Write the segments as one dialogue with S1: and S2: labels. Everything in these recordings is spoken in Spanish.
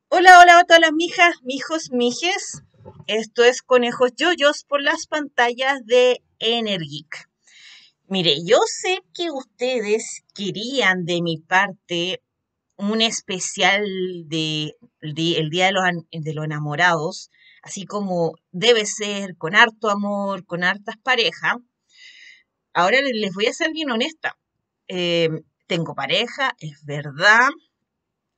S1: Hola, hola a todas las mijas, mijos, mijes. Esto es Conejos Yoyos por las pantallas de Energic. Mire, yo sé que ustedes querían de mi parte un especial el Día de de los Enamorados, así como debe ser, con harto amor, con hartas parejas. Ahora les voy a ser bien honesta. Eh, Tengo pareja, es verdad.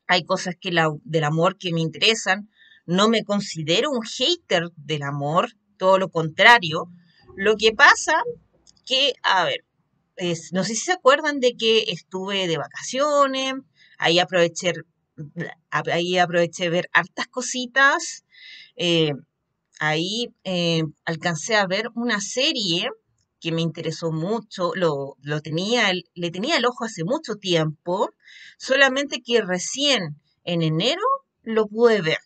S1: Hay cosas del amor que me interesan. No me considero un hater del amor, todo lo contrario. Lo que pasa que, a ver, no sé si se acuerdan de que estuve de vacaciones, ahí aproveché, ahí aproveché ver hartas cositas, eh, ahí alcancé a ver una serie que me interesó mucho, lo tenía, le tenía el ojo hace mucho tiempo, solamente que recién en enero lo pude ver.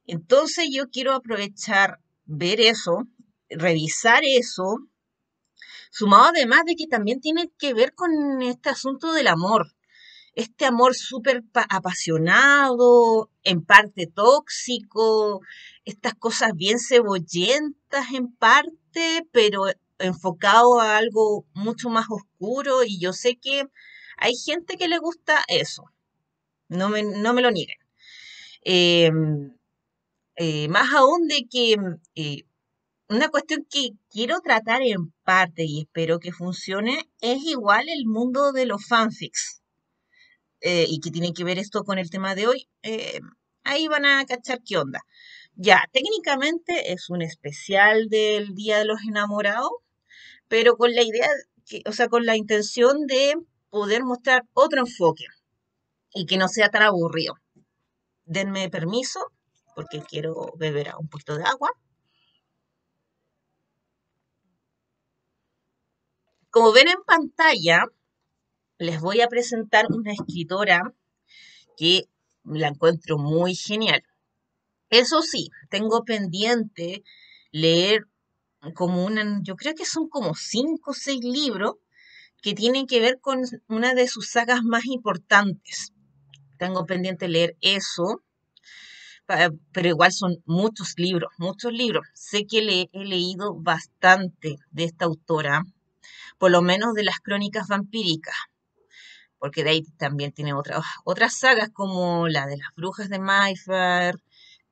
S1: Entonces yo quiero aprovechar, ver eso, revisar eso, sumado además de que también tiene que ver con este asunto del amor. Este amor súper apasionado, en parte tóxico, estas cosas bien cebollentas en parte, pero enfocado a algo mucho más oscuro. Y yo sé que hay gente que le gusta eso, no me lo nieguen. Eh, Más aún de que una cuestión que quiero tratar en parte y espero que funcione es igual el mundo de los fanfics, y que tiene que ver esto con el tema de hoy. Ahí van a cachar qué onda. Ya, técnicamente es un especial del Día de los Enamorados, pero con la idea, o sea, con la intención de poder mostrar otro enfoque y que no sea tan aburrido. Denme permiso, porque quiero beber un poquito de agua. Como ven en pantalla, les voy a presentar una escritora que la encuentro muy genial. Eso sí, tengo pendiente leer como yo creo que son como 5 o 6 libros que tienen que ver con una de sus sagas más importantes. Tengo pendiente leer eso, pero igual son muchos libros, muchos libros. Sé que he leído bastante de esta autora, por lo menos de las crónicas vampíricas, porque de ahí también tiene otras sagas como la de las brujas de Mayfair,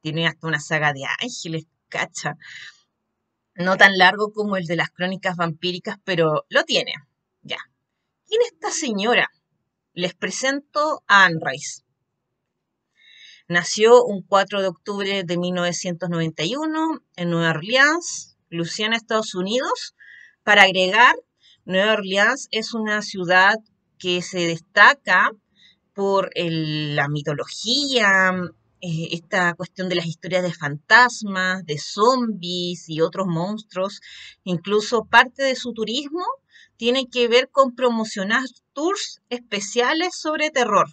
S1: tiene hasta una saga de ángeles, cacha. No tan largo como el de las crónicas vampíricas, pero lo tiene. Ya. ¿Quién es esta señora? Les presento a Anne Rice. Nació un 4 de octubre de 1991 en Nueva Orleans, Luisiana, Estados Unidos. Para agregar, Nueva Orleans es una ciudad que se destaca por la mitología, esta cuestión de las historias de fantasmas, de zombies y otros monstruos. Incluso parte de su turismo tiene que ver con promocionar tours especiales sobre terror.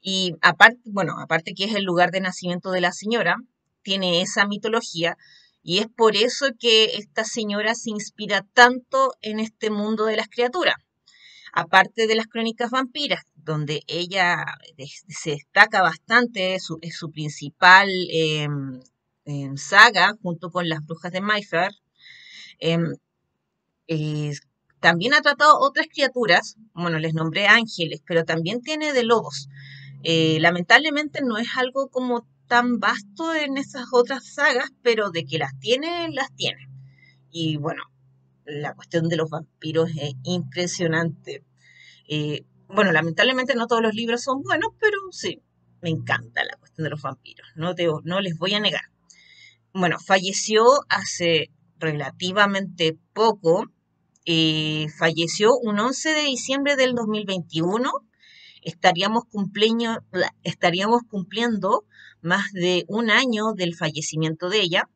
S1: Y aparte, bueno, aparte que es el lugar de nacimiento de la señora, tiene esa mitología y es por eso que esta señora se inspira tanto en este mundo de las criaturas. Aparte de las crónicas vampiras, donde ella se destaca bastante, es su principal saga, junto con las brujas de Mayfair. em, eh, También ha tratado otras criaturas, bueno, les nombré ángeles, pero también tiene de lobos. Lamentablemente no es algo como tan vasto en esas otras sagas, pero de que las tiene, las tiene. Y bueno, la cuestión de los vampiros es impresionante. Bueno, lamentablemente no todos los libros son buenos, pero sí, me encanta la cuestión de los vampiros, no les voy a negar. Bueno, falleció hace relativamente poco, falleció un 11 de diciembre del 2021. Estaríamos cumpliendo más de un año del fallecimiento de ella.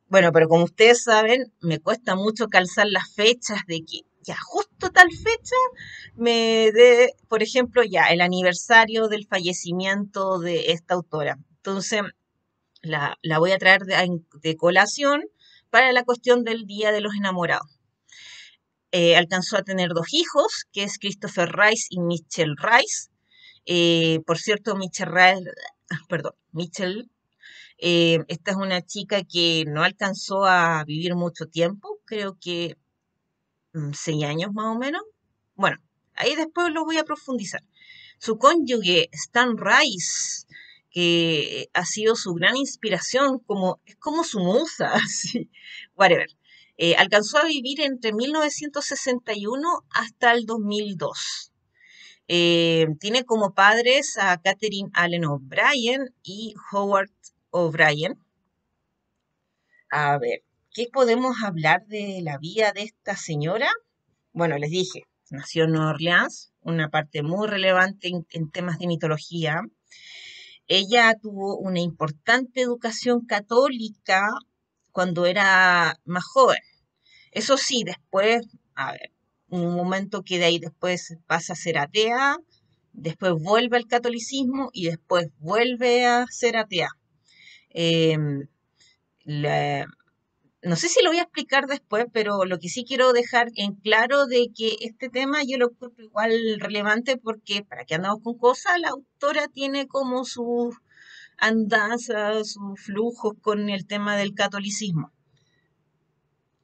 S1: Bueno, pero como ustedes saben, me cuesta mucho calzar las fechas de que ya justo tal fecha por ejemplo, ya el aniversario del fallecimiento de esta autora. Entonces, la voy a traer de colación para la cuestión del Día de los Enamorados. Alcanzó a tener dos hijos, que es Christopher Rice y Mitchell Rice. Por cierto, Mitchell, esta es una chica que no alcanzó a vivir mucho tiempo, creo que 6 años más o menos. Bueno, ahí después lo voy a profundizar. Su cónyuge, Stan Rice, que ha sido su gran inspiración, es como su musa, así, whatever. Alcanzó a vivir entre 1961 hasta el 2002. Tiene como padres a Catherine Allen O'Brien y Howard O'Brien. A ver, ¿qué podemos hablar de la vida de esta señora? Bueno, les dije, nació en Nueva Orleans, una parte muy relevante en temas de mitología. Ella tuvo una importante educación católica cuando era más joven. Eso sí, después, a ver, un momento que de ahí después pasa a ser atea, después vuelve al catolicismo y después vuelve a ser atea. Em, la- no sé si lo voy a explicar después, pero lo que sí quiero dejar en claro de que este tema yo lo encuentro igual relevante porque para que andamos con cosas, la autora tiene como sus andanzas, sus flujos con el tema del catolicismo.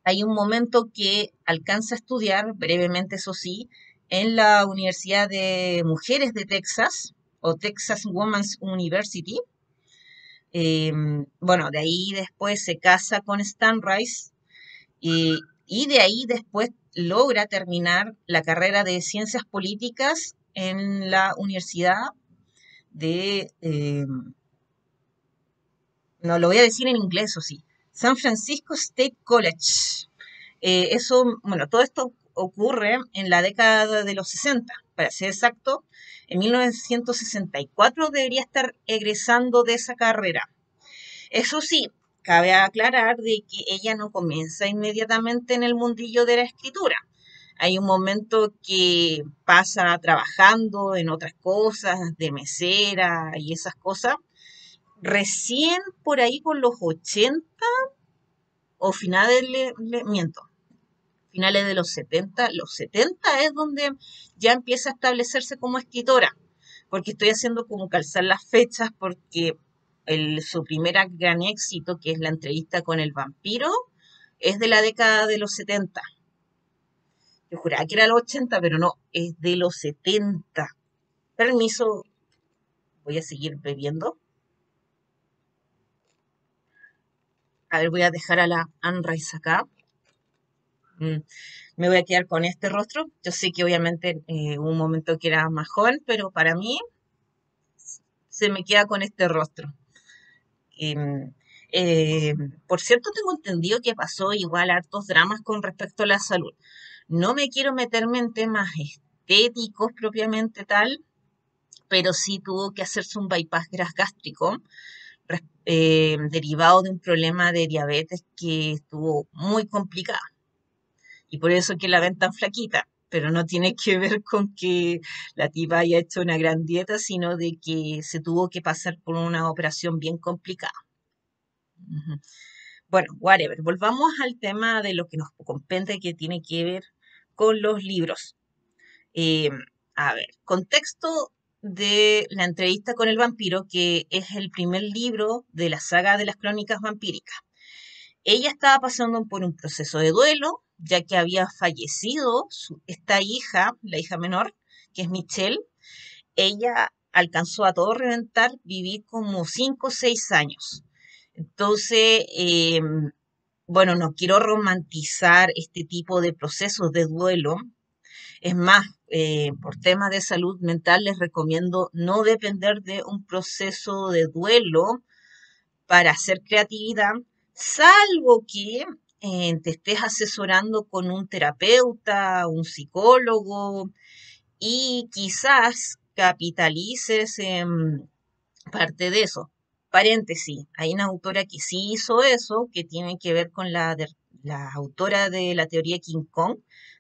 S1: Hay un momento que alcanza a estudiar, brevemente eso sí, en la Universidad de Mujeres de Texas, o Texas Women's University. Bueno, de ahí después se casa con Stan Rice y de ahí después logra terminar la carrera de Ciencias Políticas en la Universidad de, no lo voy a decir en inglés o sí, San Francisco State College. Bueno, todo esto ocurre en la década de los 60, para ser exacto, en 1964 debería estar egresando de esa carrera. Eso sí, cabe aclarar de que ella no comienza inmediatamente en el mundillo de la escritura. Hay un momento que pasa trabajando en otras cosas, de mesera y esas cosas. Recién por ahí por los 80 o finales de los 70 es donde ya empieza a establecerse como escritora, porque estoy haciendo como calzar las fechas porque su primer gran éxito, que es la entrevista con el vampiro, es de la década de los 70. Yo juraba que era los 80, pero no, es de los 70. Permiso, voy a seguir bebiendo. A ver, voy a dejar a la Anne Rice acá. Mm, Me voy a quedar con este rostro. Yo sé que obviamente hubo un momento que era más joven, pero para mí se me queda con este rostro. Em, eh, por cierto, tengo entendido que pasó igual hartos dramas con respecto a la salud. No me quiero meterme en temas estéticos propiamente tal, pero sí tuvo que hacerse un bypass gástrico derivado de un problema de diabetes que estuvo muy complicado. Y por eso que la ven tan flaquita. Pero no tiene que ver con que la tipa haya hecho una gran dieta, sino de que se tuvo que pasar por una operación bien complicada. Ujú. Bueno, whatever. Volvamos al tema de lo que nos compete, que tiene que ver con los libros. Eh, a ver, contexto de la entrevista con el vampiro, que es el primer libro de la saga de las crónicas vampíricas. Ella estaba pasando por un proceso de duelo, ya que había fallecido esta hija, la hija menor, que es Michelle. Ella alcanzó a todo reventar, vivir como 5 o 6 años. Entonces, bueno, no quiero romantizar este tipo de procesos de duelo. Es más, por temas de salud mental les recomiendo no depender de un proceso de duelo para hacer creatividad, salvo que te estés asesorando con un terapeuta, un psicólogo y quizás capitalices en parte de eso. Paréntesis, hay una autora que sí hizo eso, que tiene que ver con la autora de la teoría King Kong,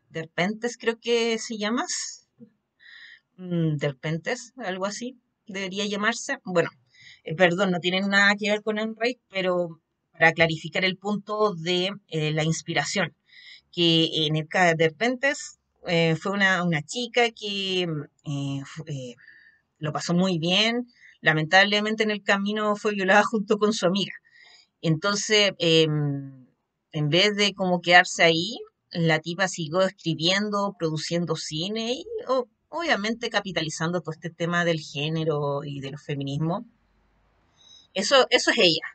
S1: Derpentes creo que se llama, Derpentes, algo así, debería llamarse. Bueno, perdón, no tienen nada que ver con Enright, pero para clarificar el punto de la inspiración, que en el de repente fue una chica que lo pasó muy bien. Lamentablemente en el camino fue violada junto con su amiga. Entonces, en vez de como quedarse ahí, la tipa siguió escribiendo, produciendo cine y obviamente capitalizando todo este tema del género y de los feminismos. Eso es ella.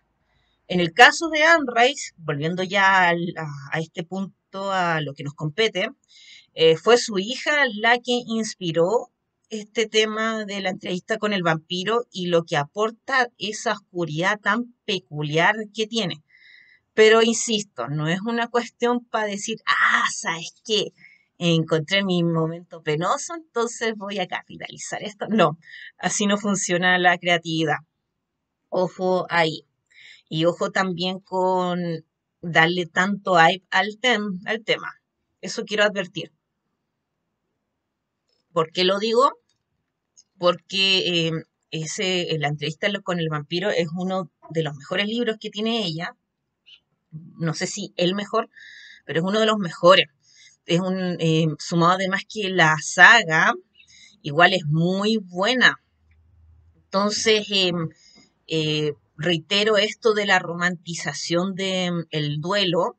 S1: En el caso de Anne Rice, volviendo ya a este punto, a lo que nos compete, fue su hija la que inspiró este tema de la entrevista con el vampiro y lo que aporta esa oscuridad tan peculiar que tiene. Pero insisto, no es una cuestión para decir, ¿sabes qué? Encontré mi momento penoso, entonces voy a capitalizar esto. No, así no funciona la creatividad. Ojo ahí. Y ojo también con darle tanto hype al tema. Eso quiero advertir. ¿Por qué lo digo? Porque la entrevista con el vampiro es uno de los mejores libros que tiene ella. No sé si el mejor, pero es uno de los mejores. Sumado además que la saga igual es muy buena. Entonces, reitero esto de la romantización del duelo,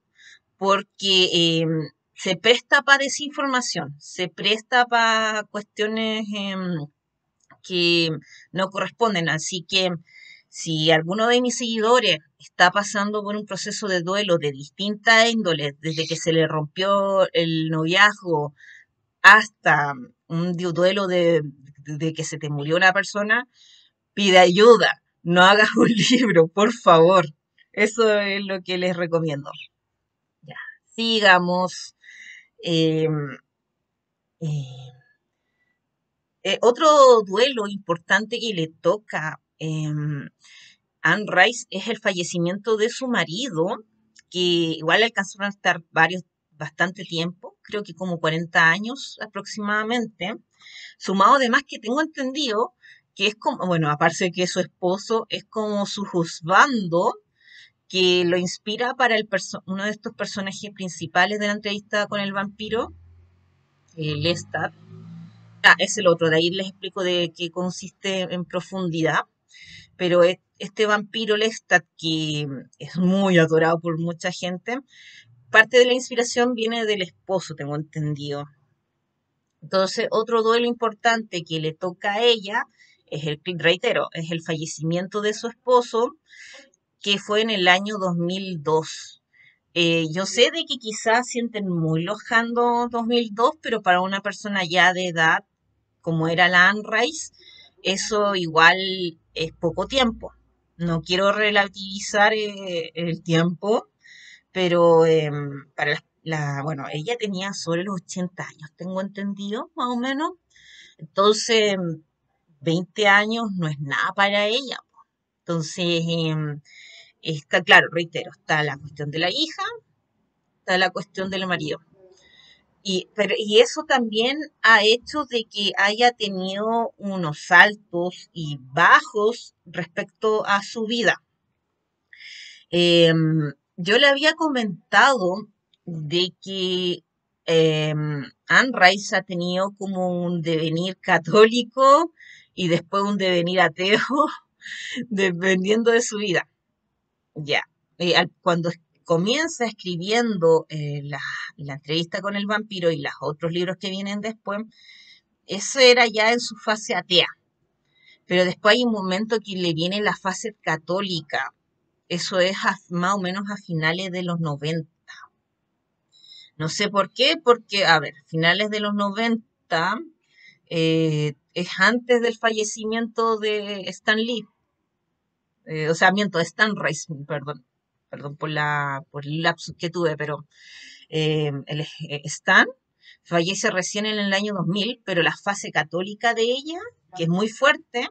S1: porque se presta para desinformación, se presta para cuestiones que no corresponden. Así que si alguno de mis seguidores está pasando por un proceso de duelo de distinta índole, desde que se le rompió el noviazgo hasta un duelo de que se te murió una persona, pide ayuda, no hagas un libro, por favor. Eso es lo que les recomiendo. Ya, sigamos. Eh, eh, Otro duelo importante que le toca Anne Rice es el fallecimiento de su marido, que igual alcanzaron a estar bastante tiempo, creo que como 40 años aproximadamente, sumado además que tengo entendido que es como, bueno, aparte de que su esposo es como su juzgando, que lo inspira para uno de estos personajes principales de la entrevista con el vampiro, Lestat. Es el otro, de ahí les explico de qué consiste en profundidad, pero este vampiro Lestat, que es muy adorado por mucha gente, parte de la inspiración viene del esposo, tengo entendido. Entonces, otro duelo importante que le toca a ella reitero, es el fallecimiento de su esposo, que fue en el año 2002. Yo sé de que quizás sienten muy lojando 2002, pero para una persona ya de edad, como era la Anne Rice, eso igual es poco tiempo. No quiero relativizar el tiempo, pero para bueno, ella tenía sobre los 80 años, tengo entendido, más o menos. Entonces, 20 años no es nada para ella. Entonces, está claro, reitero, está la cuestión de la hija, está la cuestión del marido. Y eso también ha hecho de que haya tenido unos altos y bajos respecto a su vida. Yo le había comentado de que Anne Rice ha tenido como un devenir católico y después un devenir ateo, dependiendo de su vida. Ya, cuando comienza escribiendo la entrevista con el vampiro y los otros libros que vienen después, eso era ya en su fase atea. Pero después hay un momento que le viene la fase católica. Eso es más o menos a finales de los 90. No sé por qué, porque, a ver, finales de los 90 es antes del fallecimiento de Stan Lee. O sea, miento, de Stan Rice, perdón por el lapsus que tuve, pero Stan fallece recién en el año 2000, pero la fase católica de ella, que es muy fuerte,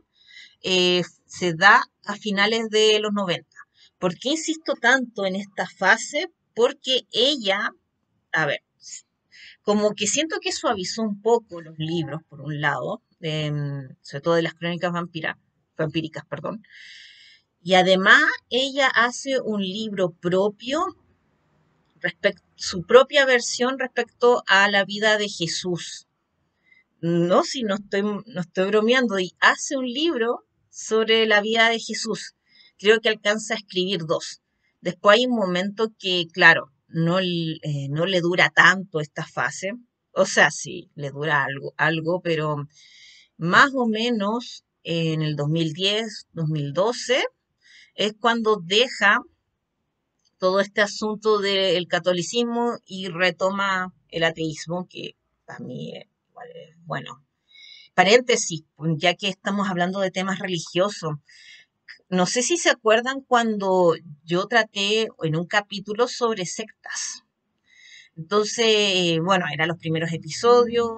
S1: se da a finales de los 90. ¿Por qué insisto tanto en esta fase? Porque ella, a ver, como que siento que suavizó un poco los libros, por un lado, sobre todo de las crónicas vampíricas, perdón. Y además ella hace un libro propio su propia versión respecto a la vida de Jesús. No, si no estoy bromeando, y hace un libro sobre la vida de Jesús. Creo que alcanza a escribir dos. Después hay un momento que, claro, no le dura tanto esta fase. O sea, sí, le dura algo, pero más o menos en el 2010, 2012, es cuando deja todo este asunto del catolicismo y retoma el ateísmo, que para mí igual es bueno. Paréntesis, ya que estamos hablando de temas religiosos. No sé si se acuerdan cuando yo traté en un capítulo sobre sectas. Entonces, bueno, eran los primeros episodios,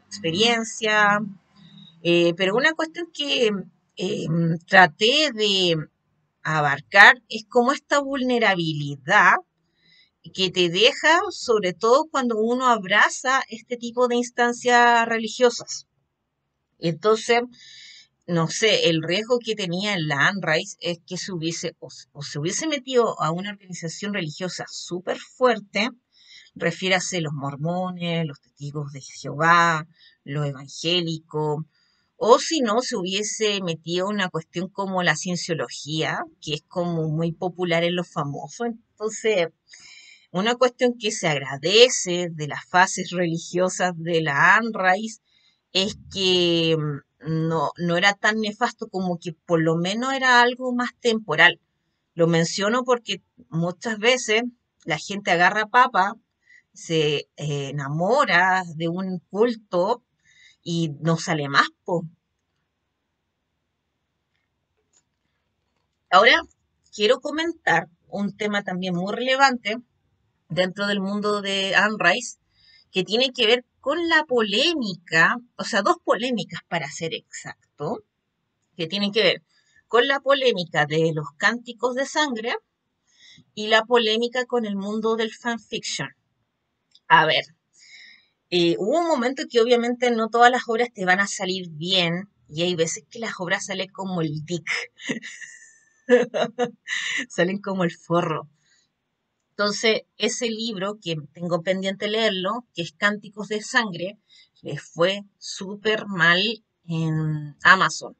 S1: experiencia, pero una cuestión que eh, traté de abarcar es como esta vulnerabilidad que te deja, sobre todo cuando uno abraza este tipo de instancias religiosas. Entonces, no sé, el riesgo que tenía en la Unrise es que o se hubiese metido a una organización religiosa súper fuerte, refiérase los mormones, los testigos de Jehová, los evangélicos, o si no, se hubiese metido una cuestión como la cienciología, que es como muy popular en los famosos. Entonces, una cuestión que se agradece de las fases religiosas de la Unrise es que no era tan nefasto, como que por lo menos era algo más temporal. Lo menciono porque muchas veces la gente agarra papa, se enamora de un culto y no sale más, po. Ahora quiero comentar un tema también muy relevante dentro del mundo de Unrise, que tiene que ver con la polémica, o sea, dos polémicas para ser exacto, que tienen que ver con la polémica de los cánticos de sangre y la polémica con el mundo del fanfiction. A ver, hubo un momento que obviamente no todas las obras te van a salir bien, y hay veces que las obras salen como el dick, salen como el forro. Entonces, ese libro que tengo pendiente leerlo, que es Cánticos de Sangre, le fue súper mal en Amazon.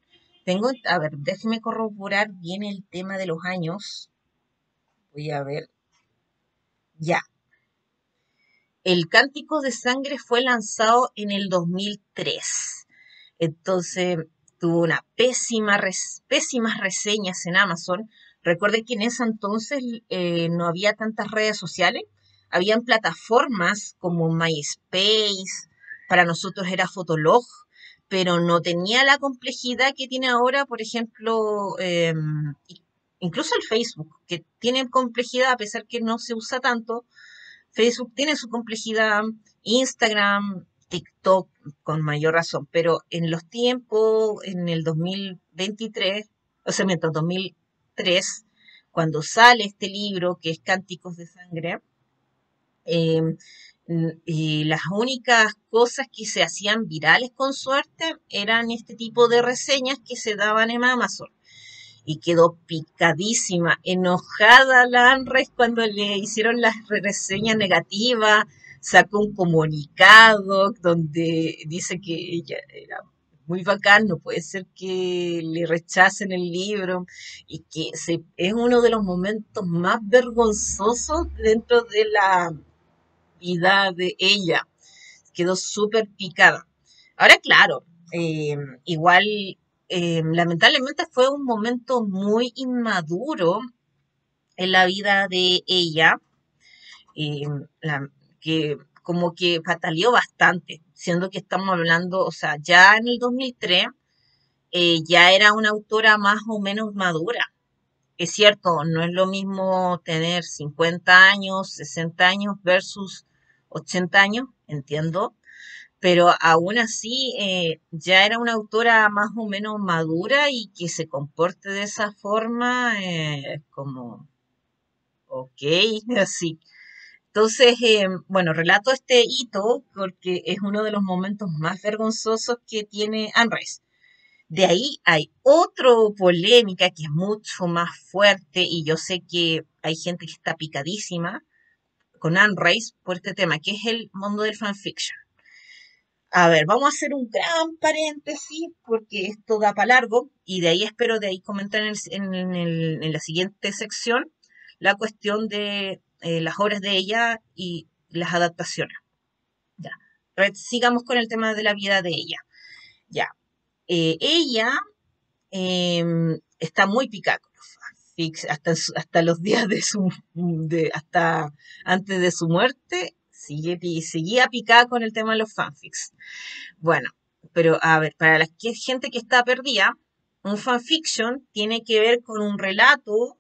S1: A ver, déjeme corroborar bien el tema de los años. Voy a ver. Ya. El Cántico de Sangre fue lanzado en el 2003. Entonces, tuvo una pésimas reseñas en Amazon. Recuerden que en ese entonces no había tantas redes sociales. Habían plataformas como MySpace, para nosotros era Fotolog, pero no tenía la complejidad que tiene ahora, por ejemplo, incluso el Facebook, que tiene complejidad a pesar que no se usa tanto. Facebook tiene su complejidad, Instagram, TikTok con mayor razón, pero en los tiempos, en el 2023, o sea, mientras 2003, cuando sale este libro que es Cánticos de Sangre, eh, y las únicas cosas que se hacían virales con suerte eran este tipo de reseñas que se daban en Amazon. Y quedó picadísima, enojada la Anres cuando le hicieron las reseñas negativas, sacó un comunicado donde dice que ella era muy bacán, no puede ser que le rechacen el libro, y que es uno de los momentos más vergonzosos dentro de la vida de ella. Quedó súper picada. Ahora, claro, igual, lamentablemente fue un momento muy inmaduro en la vida de ella, eh, la- que como que pataleó bastante, siendo que estamos hablando, o sea, ya en el 2003 ya era una autora más o menos madura. Es cierto, no es lo mismo tener 50 años, 60 años versus 80 años, entiendo, pero aún así ya era una autora más o menos madura, y que se comporte de esa forma, como, ok, así. Entonces, bueno, relato este hito porque es uno de los momentos más vergonzosos que tiene Anne. De ahí hay otra polémica que es mucho más fuerte, y yo sé que hay gente que está picadísima con Anne Rice por este tema, que es el mundo del fanfiction. A ver, vamos a hacer un gran paréntesis porque esto da para largo y de ahí espero de ahí comentar en la siguiente sección la cuestión de las obras de ella y las adaptaciones. Ya. Sigamos con el tema de la vida de ella. Ya. Ella está muy picada con los fanfics hasta los días hasta antes de su muerte, seguía picada con el tema de los fanfics. Bueno, pero a ver, para la gente que está perdida, un fanfiction tiene que ver con un relato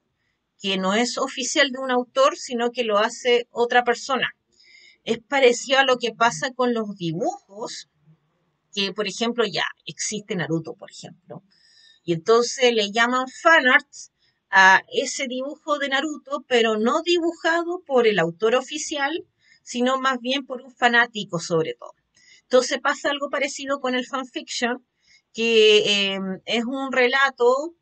S1: que no es oficial de un autor, sino que lo hace otra persona. Es parecido a lo que pasa con los dibujos, que por ejemplo ya existe Naruto, por ejemplo, y entonces le llaman fanart a ese dibujo de Naruto, pero no dibujado por el autor oficial, sino más bien por un fanático sobre todo. Entonces pasa algo parecido con el fanfiction, que es un relato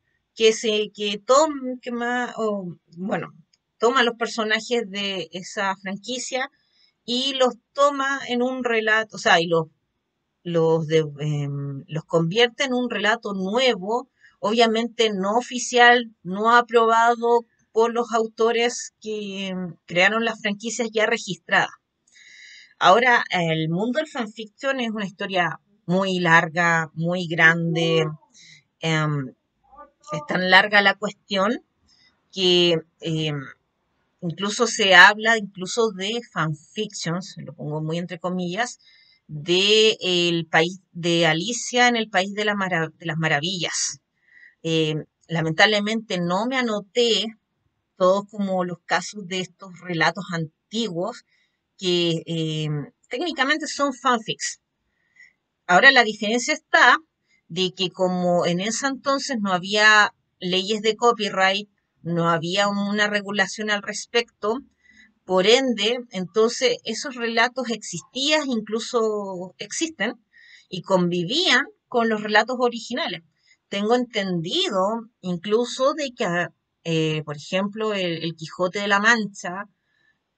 S1: bueno, toma los personajes de esa franquicia y los toma en un relato, o sea, y los convierte en un relato nuevo, obviamente no oficial, no aprobado por los autores que crearon las franquicias ya registradas. Ahora, el mundo del fanfiction es una historia muy larga, muy grande. em, es tan larga la cuestión que incluso se habla incluso de fanfictions, lo pongo muy entre comillas, de el país de Alicia en el país de, de las maravillas. Lamentablemente no me anoté todos como los casos de estos relatos antiguos que técnicamente son fanfics. Ahora la diferencia está de que como en ese entonces no había leyes de copyright, no había una regulación al respecto, por ende, entonces esos relatos existían, incluso existen, y convivían con los relatos originales. Tengo entendido incluso de que, por ejemplo, el Quijote de la Mancha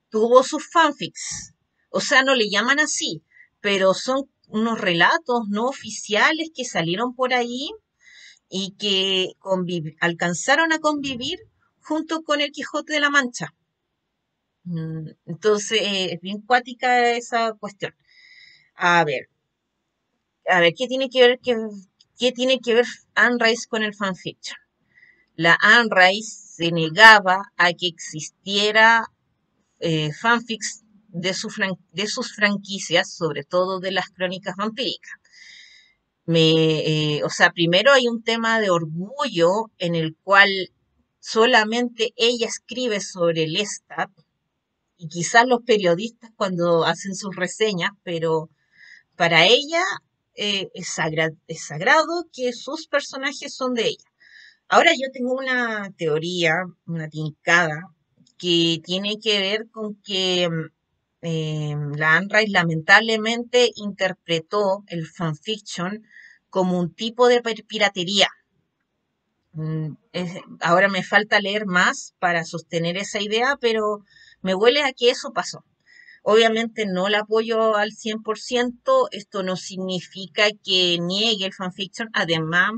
S1: tuvo sus fanfics. O sea, no le llaman así, pero son unos relatos no oficiales que salieron por ahí y que alcanzaron a convivir junto con el Quijote de la Mancha. Entonces, es bien cuática esa cuestión. A ver, ¿qué tiene que ver, qué tiene que ver Anne Rice con el fanfiction? La Anne Rice se negaba a que existiera fanfics de sus franquicias, sobre todo de las crónicas vampíricas. O sea, primero hay un tema de orgullo en el cual solamente ella escribe sobre Lestat y quizás los periodistas cuando hacen sus reseñas, pero para ella es sagrado que sus personajes son de ella. Ahora yo tengo una teoría, una tincada, que tiene que ver con que la Anne Rice lamentablemente interpretó el fanfiction como un tipo de piratería. Ahora me falta leer más para sostener esa idea, pero me huele a que eso pasó. Obviamente no la apoyo al 100%, esto no significa que niegue el fanfiction, además,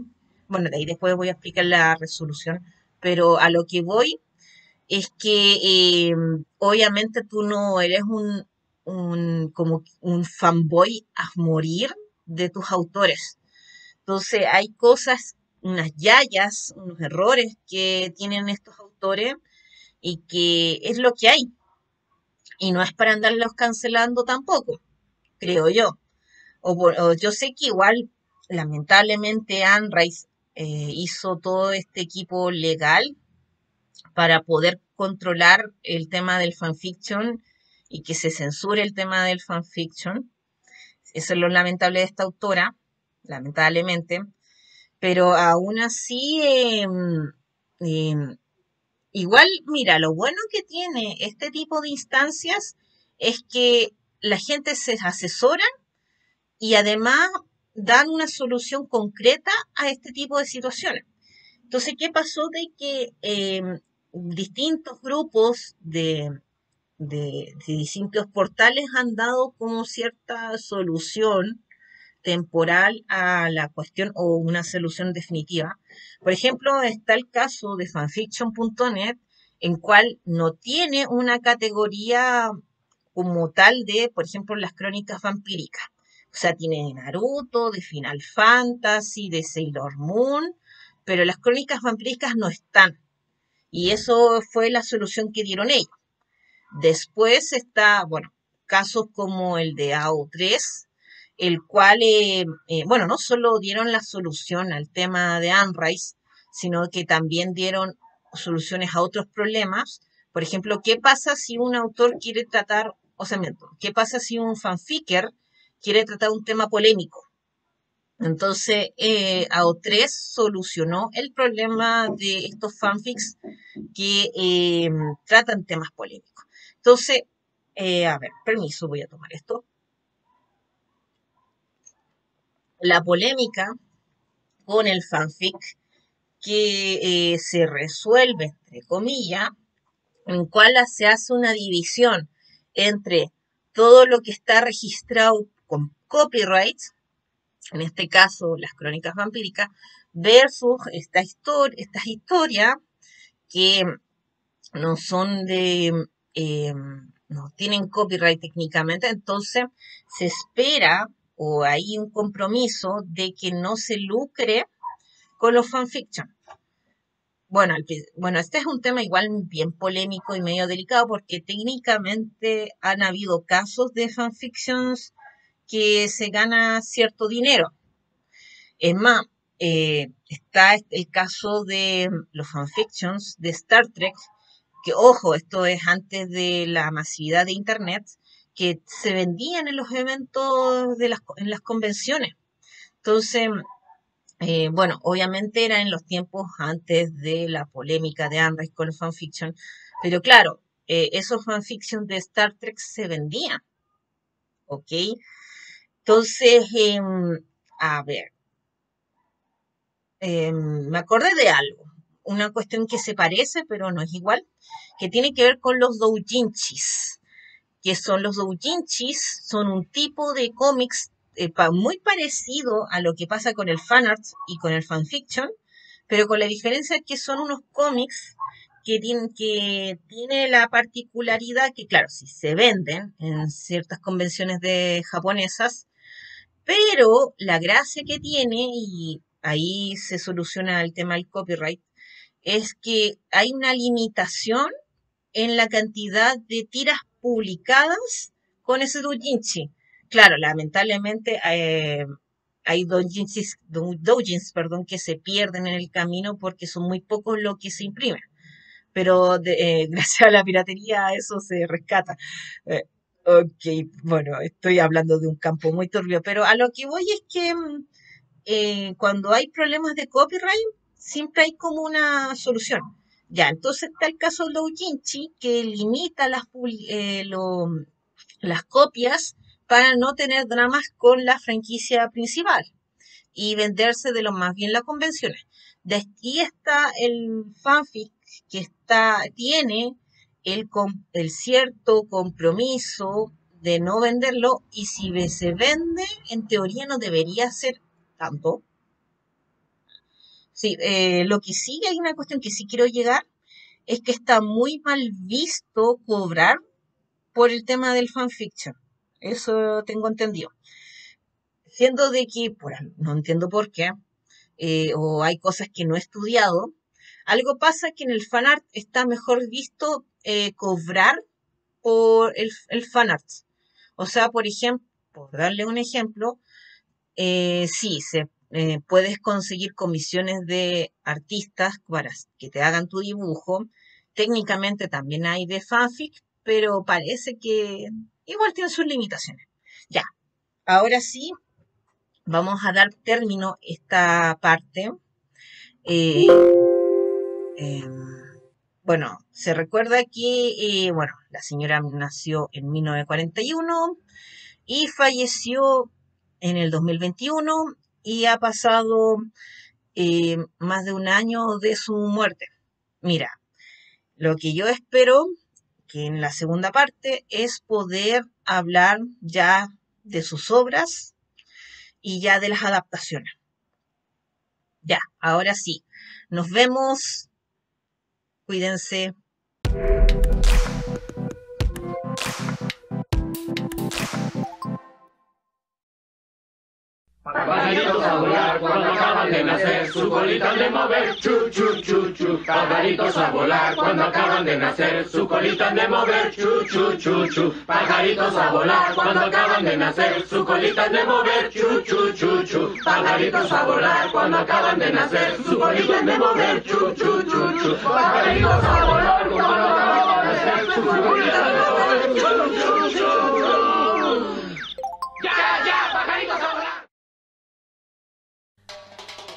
S1: bueno, de ahí después voy a explicar la resolución, pero a lo que voy es que obviamente tú no eres como un fanboy a morir de tus autores. Entonces hay cosas, unas yayas, unos errores que tienen estos autores y que es lo que hay. Y no es para andarlos cancelando tampoco, creo yo. O yo sé que igual, lamentablemente, Anne Rice hizo todo este equipo legal para poder controlar el tema del fanfiction y que se censure el tema del fanfiction. Eso es lo lamentable de esta autora, lamentablemente. Pero aún así, igual, mira, lo bueno que tiene este tipo de instancias es que la gente se asesora y además dan una solución concreta a este tipo de situaciones. Entonces, ¿qué pasó? De que distintos grupos de distintos portales han dado como cierta solución temporal a la cuestión o una solución definitiva. Por ejemplo, está el caso de fanfiction.net, en cual no tiene una categoría como tal de, por ejemplo, las crónicas vampíricas. O sea, tiene de Naruto, de Final Fantasy, de Sailor Moon, pero las crónicas vampíricas no están. Y eso fue la solución que dieron ellos. Después está, bueno, casos como el de AO3, el cual, bueno, no solo dieron la solución al tema de Unrise, sino que también dieron soluciones a otros problemas. Por ejemplo, ¿qué pasa si un autor quiere tratar, o sea, qué pasa si un fanficker quiere tratar un tema polémico? Entonces, AO3 solucionó el problema de estos fanfics que tratan temas polémicos. Entonces, a ver, permiso, voy a tomar esto. La polémica con el fanfic que se resuelve, entre comillas, en cual se hace una división entre todo lo que está registrado con copyright, en este caso las crónicas vampíricas, versus estas historias que no son no tienen copyright técnicamente, entonces se espera o hay un compromiso de que no se lucre con los fanfiction. Bueno, este es un tema igual bien polémico y medio delicado porque técnicamente han habido casos de fanfictions que se gana cierto dinero. Es más, está el caso de los fanfictions de Star Trek, que ojo, esto es antes de la masividad de Internet, que se vendían en los eventos en las convenciones. Entonces, bueno, obviamente era en los tiempos antes de la polémica de Unrise con el fanfiction, pero claro, esos fanfictions de Star Trek se vendían, ¿ok? Entonces, a ver, me acordé de algo, una cuestión que se parece, pero no es igual, que tiene que ver con los doujinshis. Que son los doujinshis, son un tipo de cómics muy parecido a lo que pasa con el fanart y con el fanfiction, pero con la diferencia que son unos cómics que tiene la particularidad que, claro, sí se venden en ciertas convenciones de japonesas, pero la gracia que tiene, y ahí se soluciona el tema del copyright, es que hay una limitación en la cantidad de tiras publicadas con ese doujinshi. Claro, lamentablemente hay doujins, perdón, que se pierden en el camino porque son muy pocos los que se imprimen. Pero gracias a la piratería eso se rescata. Eh, ok, bueno, estoy hablando de un campo muy turbio, pero a lo que voy es que cuando hay problemas de copyright, siempre hay como una solución. Ya, entonces está el caso de Doujinshi, que limita las copias para no tener dramas con la franquicia principal y venderse de lo más bien las convenciones. De aquí está el fanfic que tiene el cierto compromiso de no venderlo y si se vende, en teoría no debería ser tanto. Sí, lo que sí hay una cuestión que sí quiero llegar es que está muy mal visto cobrar por el tema del fanfiction. Eso tengo entendido. Siendo de que, no entiendo por qué, o hay cosas que no he estudiado, algo pasa que en el fanart está mejor visto cobrar por el fanart. O sea, por ejemplo, por darle un ejemplo, sí, puedes conseguir comisiones de artistas para que te hagan tu dibujo. Técnicamente también hay de fanfic, pero parece que igual tiene sus limitaciones. Ya, ahora sí, vamos a dar término a esta parte. Eh, em, bueno, se recuerda que, bueno, la señora nació en 1941 y falleció en el 2021 y ha pasado más de un año de su muerte. Mira, lo que yo espero que en la segunda parte es poder hablar ya de sus obras y ya de las adaptaciones. Ya, ahora sí. Nos vemos. Cuídense.
S2: Pajaritos a volar cuando acaban de nacer, su colita han de mover, chu, chu, chu, chu. Pajaritos a volar cuando acaban de nacer, su colita han de mover, chu, chu, chu, chu. Pajaritos a volar cuando acaban de nacer, su colita han de mover, chu, chu, chu, chu. Pajaritos a volar cuando acaban de nacer, su colita han de mover, chu, chu, chu, chu. Pajaritos a volar cuando acaban de nacer, su colita han de mover, chu, chu, chu, chu. Ya, pajaritos a volar.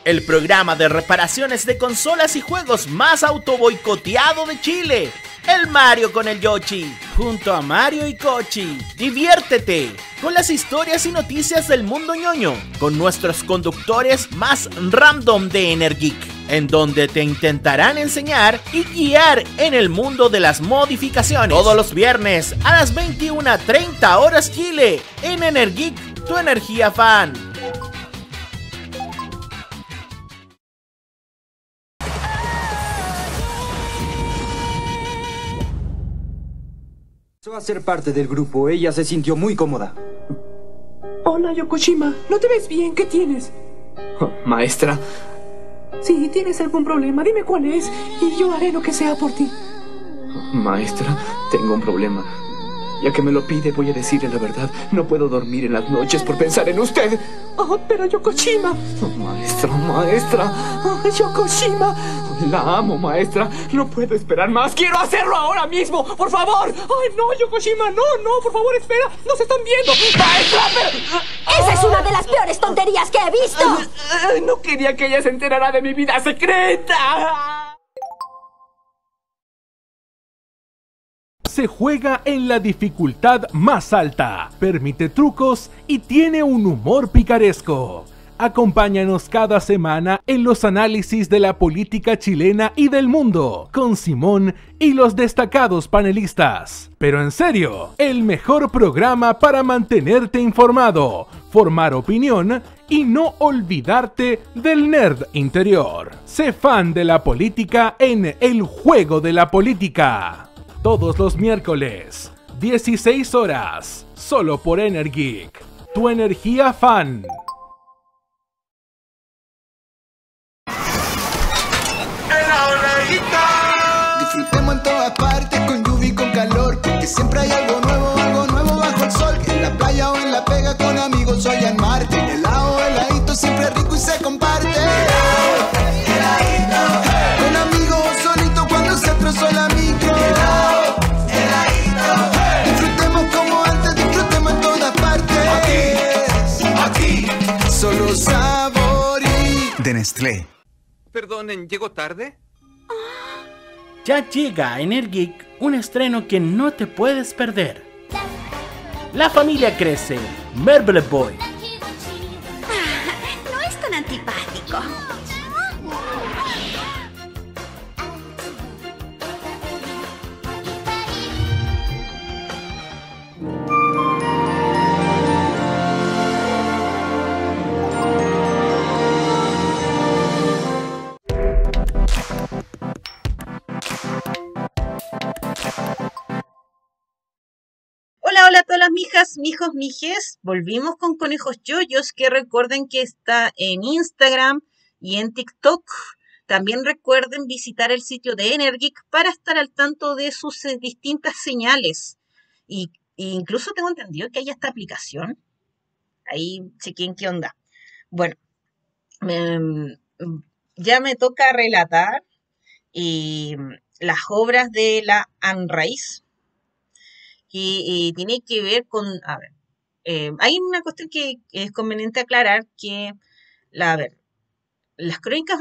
S3: El programa de reparaciones de consolas y juegos más autoboicoteado de Chile. El Mario con el Yoshi, junto a Mario y Kochi. Diviértete con las historias y noticias del mundo ñoño, con nuestros conductores más random de Energic, en donde te intentarán enseñar y guiar en el mundo de las modificaciones. Todos los viernes a las 21:30 horas Chile, en Energic, tu energía fan.
S4: A ser parte del grupo, ella se sintió muy cómoda.
S5: Hola, Yokoshima. ¿No te ves bien? ¿Qué tienes?
S4: Maestra,
S5: Si tienes algún problema, dime cuál es y yo haré lo que sea por ti.
S4: maestra, tengo un problema. Ya que me lo pide, voy a decirle la verdad. No puedo dormir en las noches por pensar en usted.
S5: Oh, pero Yokoshima.
S4: Maestra.
S5: Oh, Yokoshima.
S4: La amo, maestra. No puedo esperar más. ¡Quiero hacerlo ahora mismo! ¡Por favor!
S5: Ay, no, Yokoshima. No, por favor, espera. Nos están viendo.
S4: ¡Maestra, pero...
S6: ¡Esa es una de las peores tonterías que he visto!
S4: No quería que ella se enterara de mi vida secreta.
S7: Se juega en la dificultad más alta, permite trucos y tiene un humor picaresco. Acompáñanos cada semana en los análisis de la política chilena y del mundo, con Simón y los destacados panelistas. Pero en serio, el mejor programa para mantenerte informado, formar opinión y no olvidarte del nerd interior. Sé fan de la política en El Juego de la Política. Todos los miércoles, 16 horas, solo por Energic, tu energía fan.
S8: Disfrutemos en todas partes, con lluvia y con calor, porque siempre hay algo nuevo bajo el sol. En la playa o en la pega con amigos o allá en Marte. En helado, heladito, siempre rico y se comparte. Con amigos o solito cuando se atrasó la micro. Disfrutemos como antes, disfrutemos en todas partes. Aquí, solo sabor y... de Nestlé.
S9: Perdonen, ¿llego tarde?
S3: Ya llega a Energic un estreno que no te puedes perder. La familia crece, Marble Boy.
S6: No es tan antipático.
S1: Hola a todas las mijas, mijos, mijes. Volvimos con Conejos Yoyos, que recuerden que está en Instagram y en TikTok. También recuerden visitar el sitio de Energic para estar al tanto de sus distintas señales. Y incluso tengo entendido que hay esta aplicación. Ahí chequen qué onda. Bueno, ya me toca relatar las obras de la Anne Rice. Y tiene que ver con, a ver, hay una cuestión que es conveniente aclarar que, a ver, las crónicas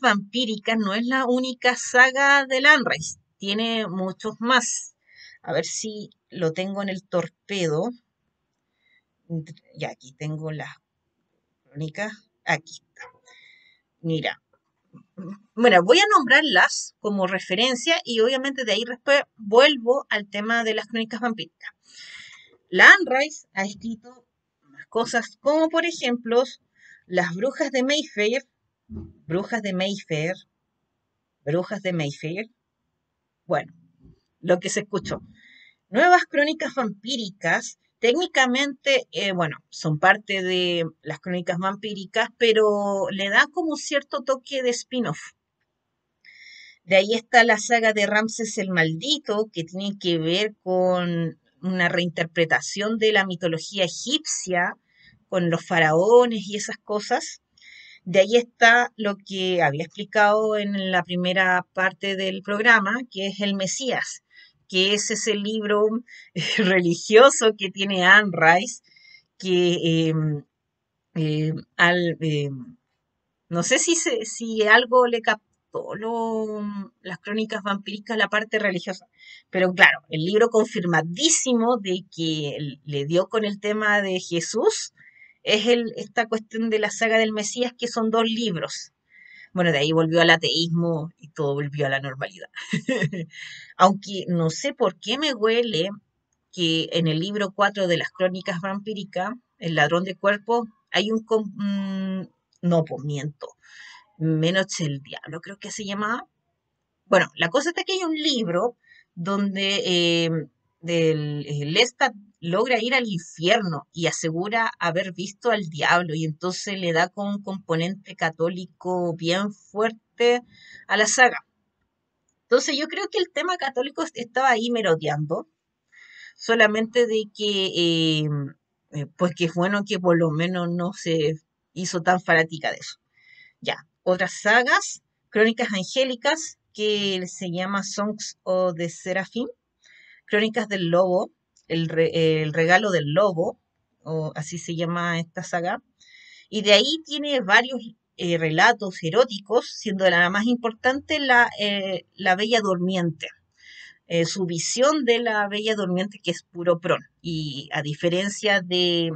S1: vampíricas no es la única saga de Anne Rice, tiene muchos más. A ver si lo tengo en el torpedo. Ya aquí tengo las crónicas, aquí está. Mira, bueno, voy a nombrarlas como referencia y obviamente de ahí después vuelvo al tema de las crónicas vampíricas. La Anne Rice ha escrito más cosas como, por ejemplo, Las brujas de Mayfair, brujas de Mayfair, brujas de Mayfair. Bueno, lo que se escuchó. Nuevas crónicas vampíricas, técnicamente, bueno, son parte de las crónicas vampíricas, pero le da como cierto toque de spin-off. De ahí está la saga de Ramses el Maldito, que tiene que ver con una reinterpretación de la mitología egipcia, con los faraones y esas cosas. De ahí está lo que había explicado en la primera parte del programa, que es el Mesías, que es ese libro religioso que tiene Anne Rice, que no sé si algo le captó las crónicas vampíricas, la parte religiosa, pero claro, el libro confirmadísimo de que le dio con el tema de Jesús es esta cuestión de la saga del Mesías, que son 2 libros. Bueno, de ahí volvió al ateísmo y todo volvió a la normalidad. Aunque no sé por qué me huele que en el libro 4 de las crónicas vampíricas, El ladrón de cuerpos, hay no, pues miento. Menos el diablo, creo que se llamaba. Bueno, la cosa está que hay un libro donde Lestat logra ir al infierno y asegura haber visto al diablo, y entonces le da con un componente católico bien fuerte a la saga. Entonces yo creo que el tema católico estaba ahí merodeando, solamente de que pues que es bueno que por lo menos no se hizo tan fanática de eso. Ya, otras sagas, Crónicas Angélicas, que se llama Songs of the Seraphim, Crónicas del Lobo, el regalo del lobo, o así se llama esta saga, y de ahí tiene varios relatos eróticos, siendo la más importante la Bella Durmiente. Su visión de la Bella Durmiente, que es puro pron, y a diferencia de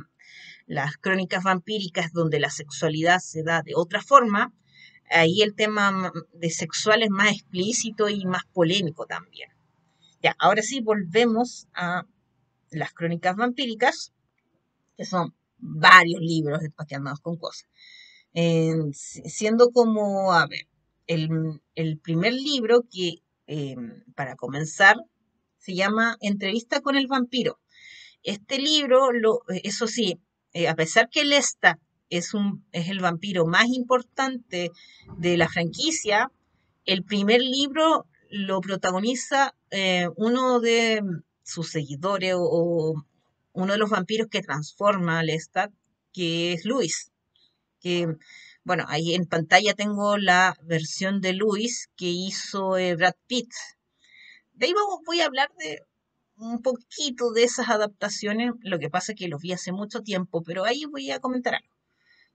S1: las crónicas vampíricas donde la sexualidad se da de otra forma, ahí el tema de sexual es más explícito y más polémico también. Ya, ahora sí volvemos a las crónicas vampíricas, que son varios libros para que andamos con cosas. Siendo como, a ver, el primer libro que, para comenzar, se llama Entrevista con el vampiro. Este libro, eso sí, a pesar que Lestat es el vampiro más importante de la franquicia, el primer libro lo protagoniza uno de sus seguidores o uno de los vampiros que transforma a Lestat, que es Luis. Que, bueno, ahí en pantalla tengo la versión de Luis que hizo Brad Pitt. De ahí voy a hablar de un poquito de esas adaptaciones, lo que pasa es que los vi hace mucho tiempo, pero ahí voy a comentar algo.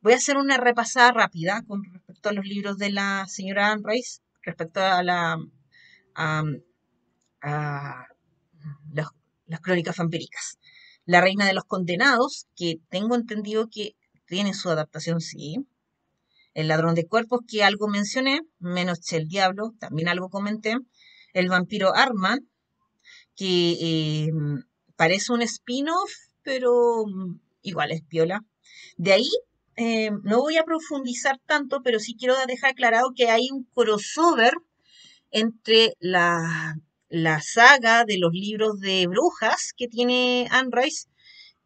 S1: Voy a hacer una repasada rápida con respecto a los libros de la señora Anne Rice, respecto a las crónicas vampíricas. La Reina de los Condenados, que tengo entendido que tiene su adaptación, sí. El Ladrón de Cuerpos, que algo mencioné, menos el Diablo, también algo comenté. El Vampiro Arman, que parece un spin-off, pero igual es piola. De ahí no voy a profundizar tanto, pero sí quiero dejar aclarado que hay un crossover entre la saga de los libros de brujas que tiene Anne Rice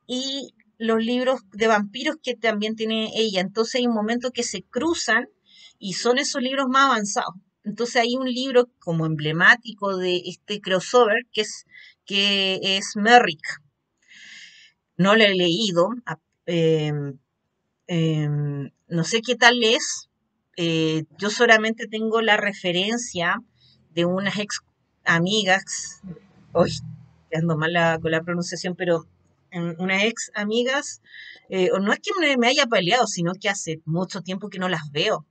S1: y los libros de vampiros que también tiene ella. Entonces hay un momento que se cruzan y son esos libros más avanzados. Entonces hay un libro como emblemático de este crossover que es Merrick. No lo he leído, no sé qué tal es. Yo solamente tengo la referencia de unas ex amigas, hoy ando mal con la pronunciación, pero unas ex amigas, no es que me haya peleado, sino que hace mucho tiempo que no las veo.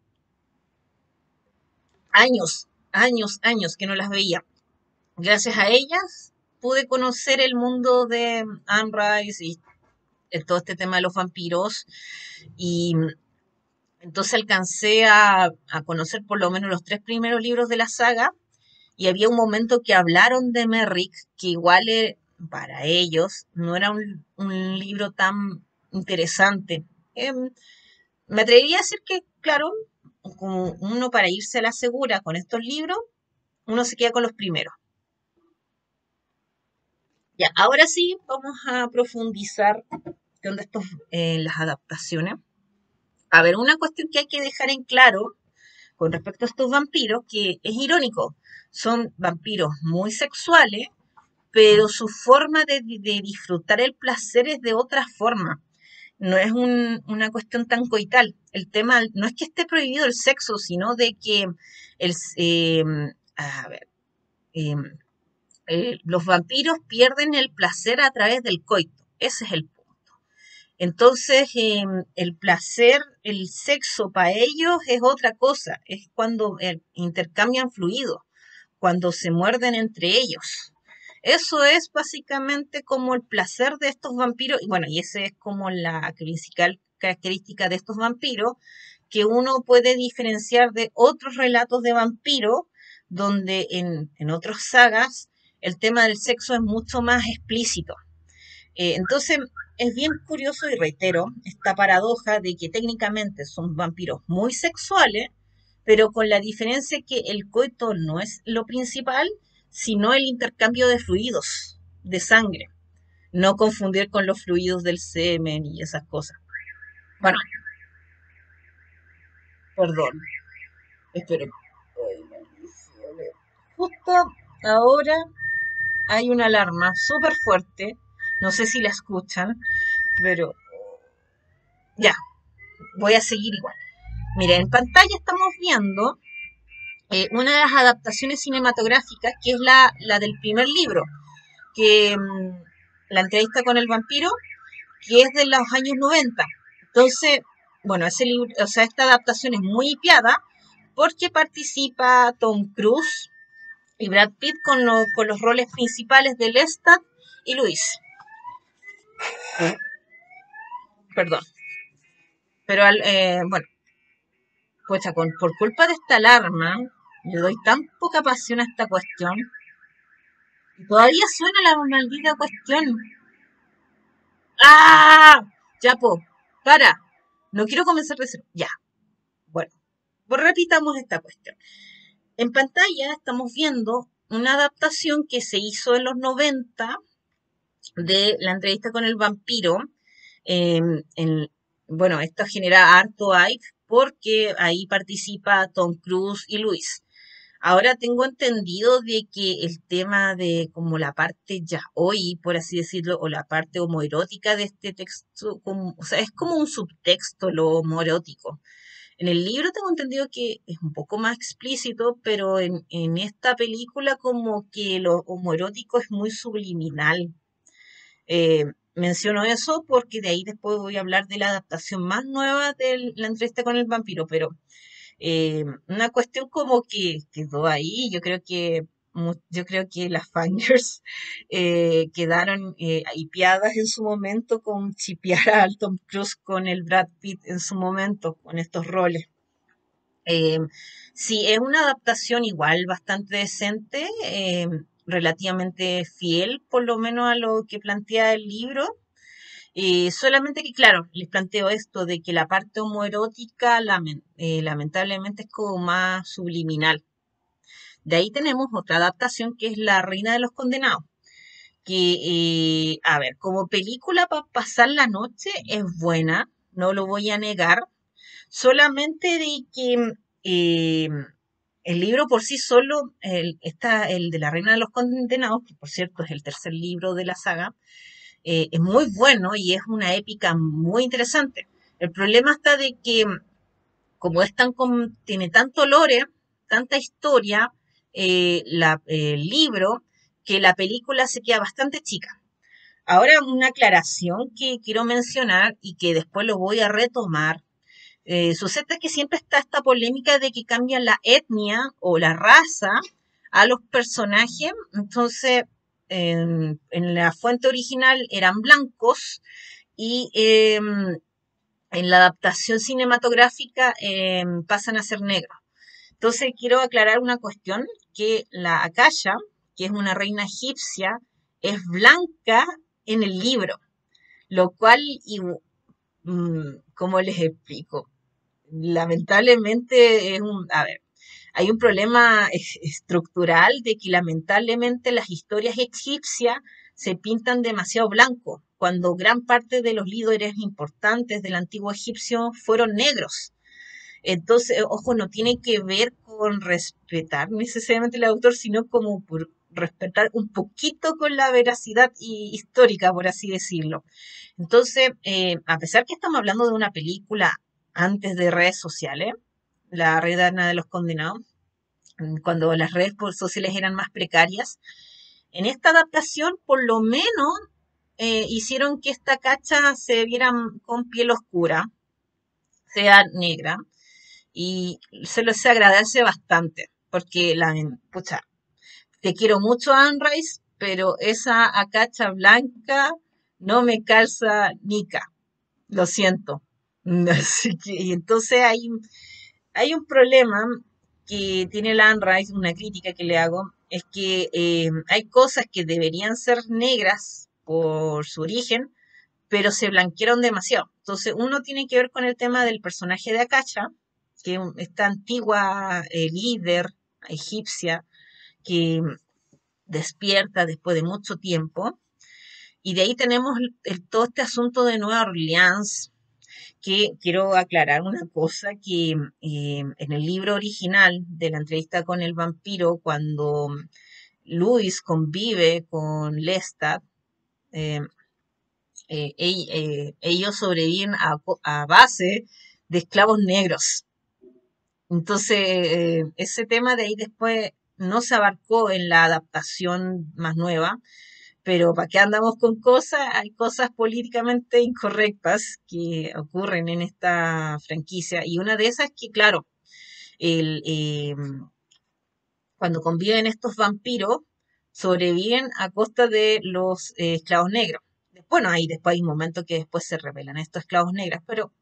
S1: Años que no las veía. Gracias a ellas pude conocer el mundo de Anne Rice y todo este tema de los vampiros. Y Entonces alcancé a conocer por lo menos los 3 primeros libros de la saga y había un momento que hablaron de Merrick, que igual para ellos no era un libro tan interesante. Me atrevería a decir que, claro, como uno para irse a la segura con estos libros, uno se queda con los primeros. Ya, ahora sí vamos a profundizar con las adaptaciones. A ver, una cuestión que hay que dejar en claro con respecto a estos vampiros, que es irónico, son vampiros muy sexuales, pero su forma de disfrutar el placer es de otra forma. No es una cuestión tan coital. El tema no es que esté prohibido el sexo, sino de que a ver, los vampiros pierden el placer a través del coito. Ese es el punto. Entonces, el placer, el sexo para ellos es otra cosa. Es cuando intercambian fluidos, cuando se muerden entre ellos. Eso es básicamente como el placer de estos vampiros. Y bueno, y esa es como la principal característica de estos vampiros, que uno puede diferenciar de otros relatos de vampiros, donde en otras sagas el tema del sexo es mucho más explícito. Entonces, es bien curioso y reitero esta paradoja de que técnicamente son vampiros muy sexuales, pero con la diferencia que el coito no es lo principal, sino el intercambio de fluidos, de sangre. No confundir con los fluidos del semen y esas cosas. Bueno, perdón. Espero. Ay, maldición. Justo ahora hay una alarma súper fuerte. No sé si la escuchan, pero ya, voy a seguir igual. Mira, en pantalla estamos viendo una de las adaptaciones cinematográficas, que es la del primer libro, que la entrevista con el vampiro, que es de los años 90. Entonces, bueno, ese libro, o sea, esta adaptación es muy hipiada porque participa Tom Cruise y Brad Pitt con los roles principales de Lestat y Luis. Perdón. Pero, bueno, pues por culpa de esta alarma, le doy tan poca pasión a esta cuestión. Y todavía suena la maldita cuestión. ¡Ah! Ya, para. No quiero comenzar de cero. Ya. Bueno, pues repitamos esta cuestión. En pantalla estamos viendo una adaptación que se hizo en los 90 de la entrevista con el vampiro. Bueno, esto genera harto hype porque ahí participa Tom Cruise y Luis. Ahora tengo entendido de que el tema de como la parte ya hoy, por así decirlo, o la parte homoerótica de este texto, o sea, es como un subtexto lo homoerótico. En el libro tengo entendido que es un poco más explícito, pero en esta película como que lo homoerótico es muy subliminal. Menciono eso porque de ahí después voy a hablar de la adaptación más nueva de la entrevista con el vampiro, pero una cuestión como que quedó ahí. Yo creo que las fangirls quedaron hipeadas en su momento con chipear a Tom Cruise con el Brad Pitt en su momento, con estos roles. Sí, es una adaptación igual bastante decente, relativamente fiel por lo menos a lo que plantea el libro. Solamente que, claro, les planteo esto de que la parte homoerótica lamentablemente es como más subliminal. De ahí tenemos otra adaptación que es La Reina de los Condenados, que, a ver, como película para pasar la noche es buena, no lo voy a negar, solamente de que el libro por sí solo, el de La Reina de los Condenados, que por cierto es el tercer libro de la saga, es muy bueno y es una épica muy interesante. El problema está de que, como tiene tanto lore, tanta historia, el libro, que la película se queda bastante chica. Ahora, una aclaración que quiero mencionar y que después lo voy a retomar. Sucede que siempre está esta polémica de que cambian la etnia o la raza a los personajes. Entonces, en la fuente original eran blancos y en la adaptación cinematográfica pasan a ser negros. Entonces quiero aclarar una cuestión, que la Akasha, que es una reina egipcia, es blanca en el libro, lo cual, ¿cómo les explico? Lamentablemente a ver, hay un problema estructural de que lamentablemente las historias egipcias se pintan demasiado blanco, cuando gran parte de los líderes importantes del antiguo egipcio fueron negros. Entonces, ojo, no tiene que ver con respetar necesariamente al autor, sino como por respetar un poquito con la veracidad histórica, por así decirlo. Entonces, a pesar que estamos hablando de una película antes de redes sociales, La Reina de los Condenados, cuando las redes sociales eran más precarias, en esta adaptación por lo menos hicieron que esta cacha se viera con piel oscura, sea negra, y se agradece bastante, porque pucha, te quiero mucho, Anne Rice, pero esa acacha blanca no me calza nica, lo siento. Así que, y entonces hay un problema que tiene la Anne Rice, una crítica que le hago, es que hay cosas que deberían ser negras por su origen, pero se blanquearon demasiado. Entonces, uno tiene que ver con el tema del personaje de Akacha, que es esta antigua líder egipcia que despierta después de mucho tiempo. Y de ahí tenemos todo este asunto de Nueva Orleans, que quiero aclarar una cosa, que en el libro original de la entrevista con el vampiro, cuando Luis convive con Lestat, ellos sobreviven a base de esclavos negros. Entonces, ese tema de ahí después no se abarcó en la adaptación más nueva, pero ¿para qué andamos con cosas? Hay cosas políticamente incorrectas que ocurren en esta franquicia, y una de esas es que, claro, cuando conviven estos vampiros, sobreviven a costa de los esclavos negros. Bueno, después hay un momento que después se revelan estos esclavos negros, pero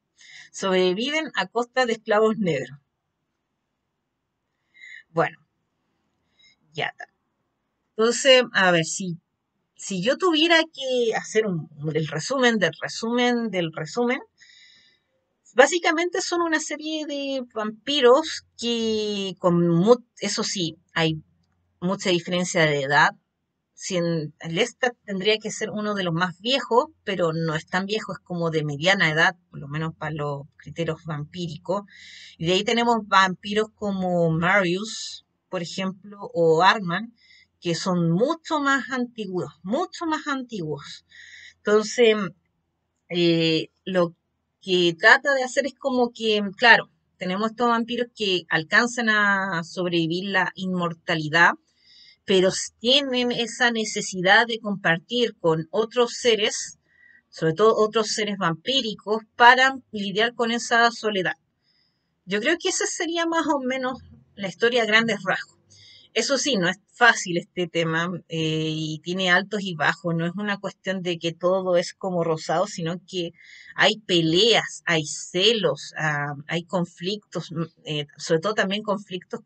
S1: sobreviven a costa de esclavos negros. Bueno, ya está. Entonces, a ver, si yo tuviera que hacer el resumen del resumen del resumen, básicamente son una serie de vampiros que, eso sí, hay mucha diferencia de edad. Lestat tendría que ser uno de los más viejos, pero no es tan viejo, es como de mediana edad, por lo menos para los criterios vampíricos. Y de ahí tenemos vampiros como Marius, por ejemplo, o Arman, que son mucho más antiguos, mucho más antiguos. Entonces, lo que trata de hacer es como que, claro, tenemos estos vampiros que alcanzan a sobrevivir la inmortalidad, pero tienen esa necesidad de compartir con otros seres, sobre todo otros seres vampíricos, para lidiar con esa soledad. Yo creo que esa sería más o menos la historia a grandes rasgos. Eso sí, no es fácil este tema, y tiene altos y bajos. No es una cuestión de que todo es como rosado, sino que hay peleas, hay celos, hay conflictos, sobre todo también conflictos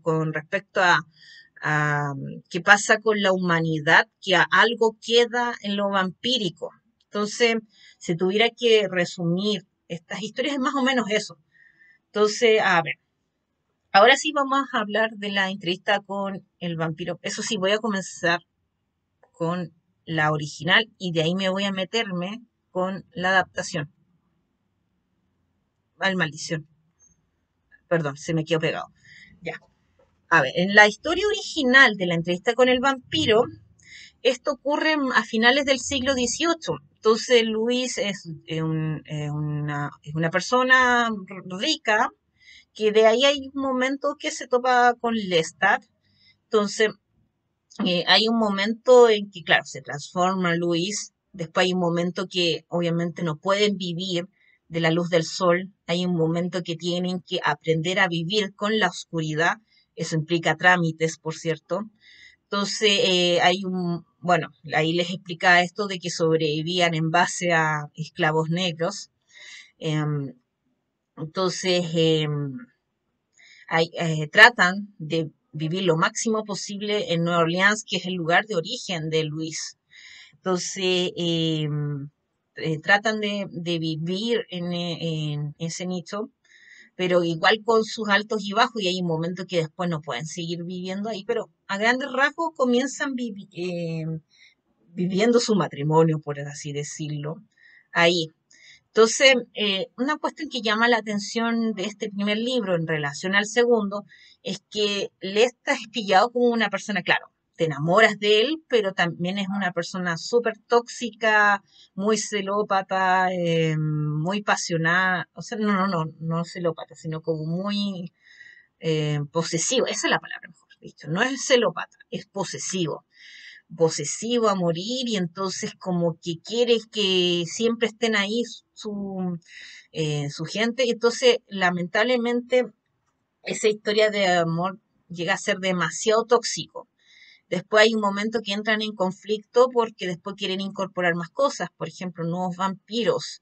S1: con respecto a qué pasa con la humanidad, que algo queda en lo vampírico. Entonces, si tuviera que resumir estas historias, es más o menos eso. Entonces, a ver, ahora sí vamos a hablar de la entrevista con el vampiro. Eso sí, voy a comenzar con la original y de ahí me voy a meterme con la adaptación. Maldición. Perdón, se me quedó pegado. Ya. A ver, en la historia original de la entrevista con el vampiro, esto ocurre a finales del siglo XVIII. Entonces Luis es una persona rica, que de ahí hay un momento que se topa con Lestat. Entonces hay un momento en que, claro, se transforma Luis. Después hay un momento que obviamente no pueden vivir de la luz del sol. Hay un momento que tienen que aprender a vivir con la oscuridad. Eso implica trámites, por cierto. Entonces, bueno, ahí les explica esto de que sobrevivían en base a esclavos negros. Em, entonces, tratan de vivir lo máximo posible en Nueva Orleans, que es el lugar de origen de Luis. Entonces, tratan de vivir en ese nicho, pero igual con sus altos y bajos, y hay un momento que después no pueden seguir viviendo ahí, pero a grandes rasgos comienzan viviendo su matrimonio, por así decirlo, ahí. Entonces, una cuestión que llama la atención de este primer libro en relación al segundo es que Lesta es pillado como una persona, claro, te enamoras de él, pero también es una persona súper tóxica, muy celópata, muy pasional, o sea, no celópata, sino como muy posesivo, esa es la palabra mejor dicho, no es celópata, es posesivo a morir y entonces como que quiere que siempre estén ahí su gente. Y entonces, lamentablemente, esa historia de amor llega a ser demasiado tóxico. Después hay un momento que entran en conflicto porque después quieren incorporar más cosas, por ejemplo, nuevos vampiros.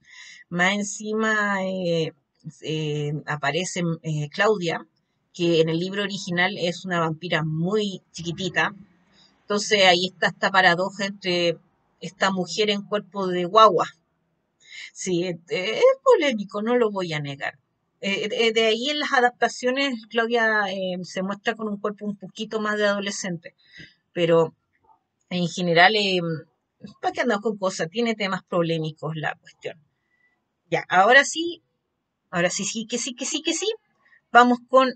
S1: Más encima aparece Claudia, que en el libro original es una vampira muy chiquitita. Entonces ahí está esta paradoja entre esta mujer en cuerpo de guagua. Sí, es polémico, no lo voy a negar. De ahí en las adaptaciones, Claudia se muestra con un cuerpo un poquito más de adolescente, pero en general, ¿para qué andamos con cosas? Tiene temas polémicos la cuestión. Ya, ahora sí, sí, que sí, que sí, que sí. Vamos con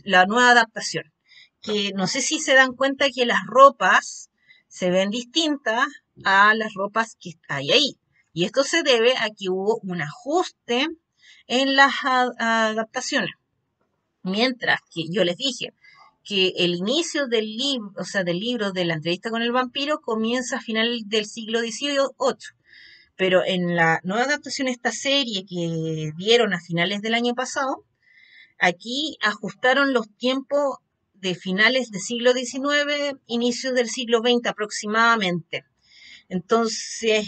S1: la nueva adaptación, que no sé si se dan cuenta que las ropas se ven distintas a las ropas que hay ahí. Y esto se debe a que hubo un ajuste en las adaptaciones. Mientras que yo les dije que el inicio del libro, o sea, del libro de la entrevista con el vampiro comienza a final del siglo XVIII. Pero en la nueva adaptación de esta serie que dieron a finales del año pasado, aquí ajustaron los tiempos de finales del siglo XIX, inicios del siglo XX aproximadamente. Entonces,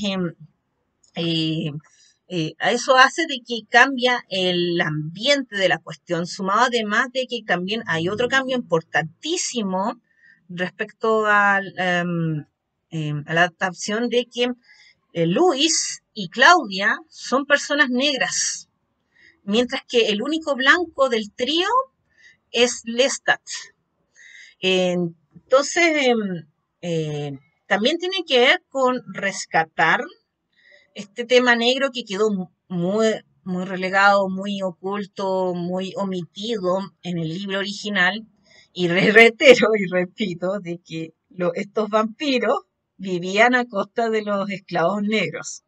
S1: a eso hace de que cambia el ambiente de la cuestión, sumado además de que también hay otro cambio importantísimo respecto a la adaptación de que Luis y Claudia son personas negras, mientras que el único blanco del trío es Lestat. Entonces, también tiene que ver con rescatar este tema negro que quedó muy, muy relegado, muy oculto, muy omitido en el libro original. Y reitero y repito de que estos vampiros vivían a costa de los esclavos negros.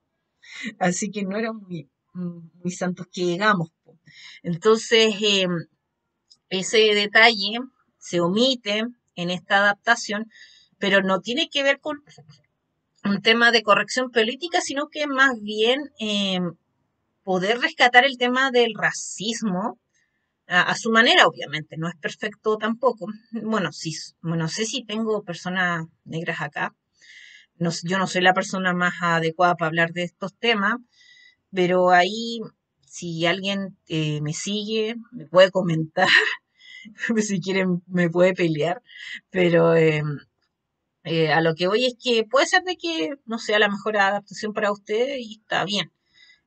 S1: Así que no eran muy santos que digamos. Entonces, ese detalle se omite en esta adaptación, pero no tiene que ver con un tema de corrección política, sino que más bien poder rescatar el tema del racismo a su manera, obviamente, no es perfecto tampoco. Bueno, sí, no sé si tengo personas negras acá, yo no soy la persona más adecuada para hablar de estos temas, pero ahí, si alguien me sigue, me puede comentar, si quieren me puede pelear, pero a lo que voy es que puede ser de que no sea la mejor adaptación para ustedes y está bien.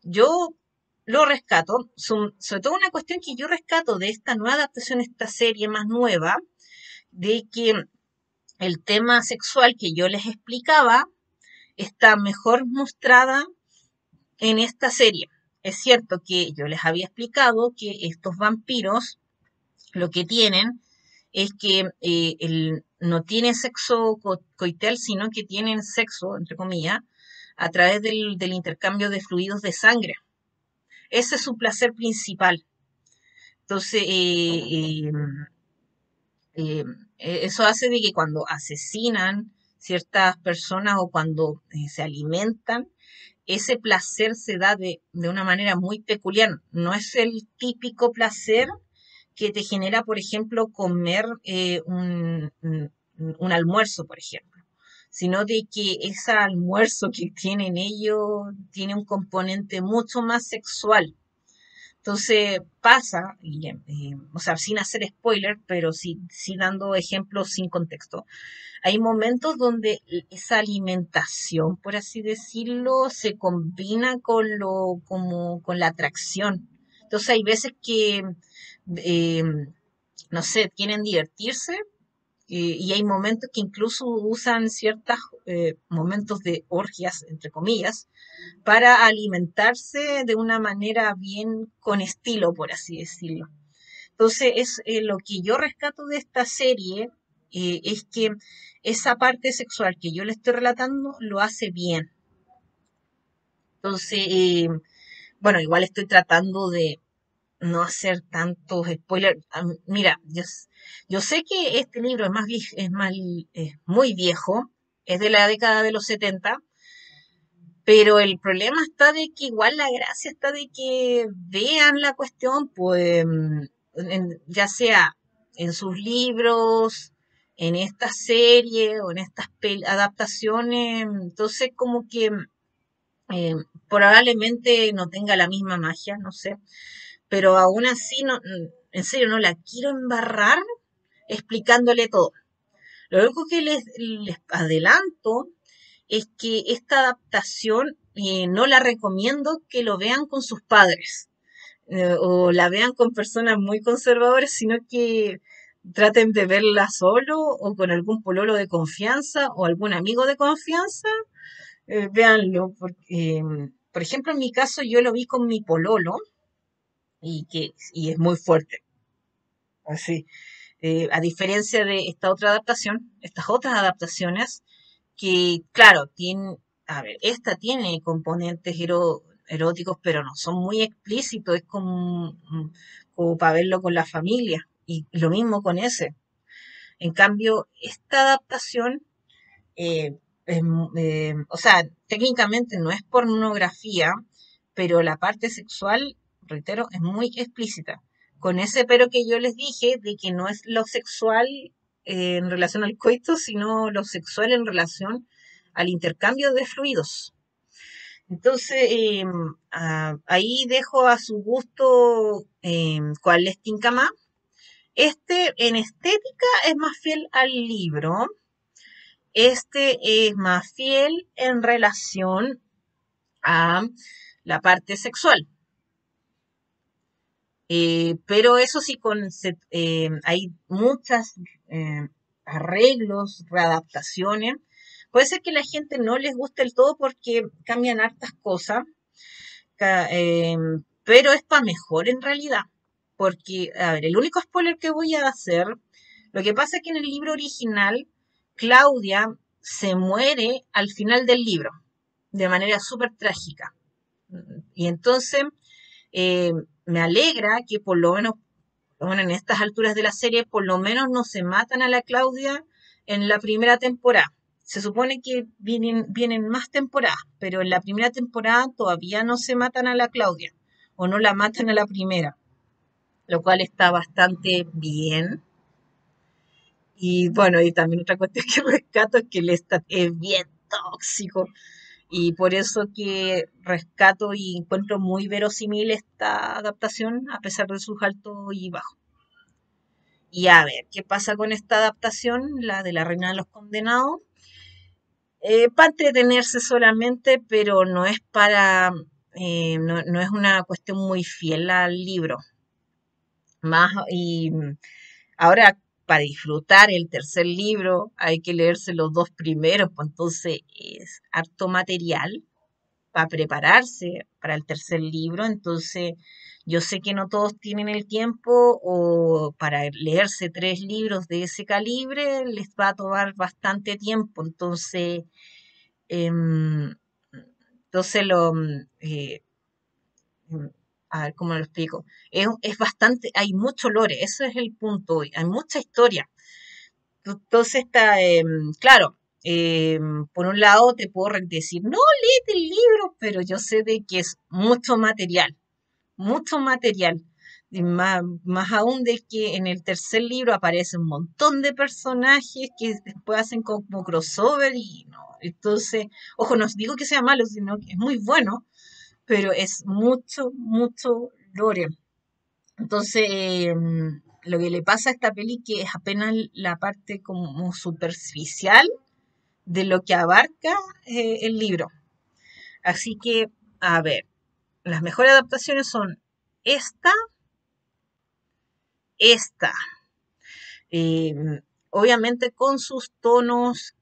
S1: Yo lo rescato, sobre todo una cuestión que yo rescato de esta nueva adaptación, esta serie más nueva, de que el tema sexual que yo les explicaba está mejor mostrada en esta serie. Es cierto que yo les había explicado que estos vampiros lo que tienen es que no tienen sexo coital, sino que tienen sexo, entre comillas, a través del intercambio de fluidos de sangre. Ese es su placer principal. Entonces, eso hace de que cuando asesinan ciertas personas o cuando se alimentan, ese placer se da de una manera muy peculiar. No es el típico placer que te genera, por ejemplo, comer un almuerzo, por ejemplo, sino de que ese almuerzo que tienen ellos tiene un componente mucho más sexual. Entonces pasa, o sea, sin hacer spoiler, pero sí dando ejemplos sin contexto. Hay momentos donde esa alimentación, por así decirlo, se combina con la atracción. Entonces hay veces que, eh, no sé, quieren divertirse, y hay momentos que incluso usan ciertos momentos de orgias, entre comillas, para alimentarse de una manera bien con estilo, por así decirlo. Entonces, lo que yo rescato de esta serie, es que esa parte sexual que yo le estoy relatando lo hace bien. Entonces, bueno, igual estoy tratando de no hacer tantos spoilers. Mira, yo sé que este libro es más viejo, es muy viejo, es de la década de los 70, pero el problema está de que igual la gracia está de que vean la cuestión, pues, ya sea en sus libros, en esta serie o en estas adaptaciones. Entonces, como que eh, probablemente no tenga la misma magia, no sé, pero aún así, no, en serio, no la quiero embarrar explicándole todo. Lo único que les adelanto es que esta adaptación no la recomiendo que lo vean con sus padres, o la vean con personas muy conservadoras, sino que traten de verla solo o con algún pololo de confianza o algún amigo de confianza. Véanlo, porque, por ejemplo, en mi caso yo lo vi con mi pololo y es muy fuerte. Así, a diferencia de esta otra adaptación, estas otras adaptaciones, que claro, a ver, esta tiene componentes eróticos, pero no son muy explícitos, es como para verlo con la familia, y lo mismo con ese. En cambio, esta adaptación, o sea, técnicamente no es pornografía, pero la parte sexual, reitero, es muy explícita. Con ese pero que yo les dije, de que no es lo sexual en relación al coito, sino lo sexual en relación al intercambio de fluidos. Entonces, ahí dejo a su gusto cuál les tinca más. Este en estética es más fiel al libro. Este es más fiel en relación a la parte sexual. Pero eso sí, hay muchos arreglos, readaptaciones. Puede ser que a la gente no les guste el todo porque cambian hartas cosas, pero es para mejor en realidad. Porque, a ver, el único spoiler que voy a hacer, lo que pasa es que en el libro original, Claudia se muere al final del libro, de manera súper trágica. Y entonces, me alegra que por lo menos, bueno, en estas alturas de la serie, por lo menos no se matan a la Claudia en la primera temporada. Se supone que vienen más temporadas, pero en la primera temporada todavía no se matan a la Claudia, o no la matan a la primera, lo cual está bastante bien. Y bueno, y también otra cuestión que rescato es que Lestat es bien tóxico. Y por eso que rescato y encuentro muy verosímil esta adaptación, a pesar de sus altos y bajos. Y a ver, ¿qué pasa con esta adaptación? La de La Reina de los Condenados. Para entretenerse solamente, pero no es no es una cuestión muy fiel al libro. Y ahora, para disfrutar el tercer libro, hay que leerse los dos primeros, pues entonces es harto material para prepararse para el tercer libro. Entonces, yo sé que no todos tienen el tiempo, o para leerse 3 libros de ese calibre les va a tomar bastante tiempo. Entonces, em, eh, a ver cómo lo explico. Es bastante, hay mucho lore, ese es el punto hoy, hay mucha historia. Entonces claro, por un lado te puedo decir, no, léete el libro, pero yo sé de que es mucho material, mucho material. Y más aún de que en el tercer libro aparece un montón de personajes que después hacen como crossover y no. Entonces, ojo, no os digo que sea malo, sino que es muy bueno, pero es mucho, mucho lore. Entonces, lo que le pasa a esta peli que es apenas la parte como superficial de lo que abarca el libro. Así que, a ver, las mejores adaptaciones son esta, esta. Eh, Obviamente con sus tonos,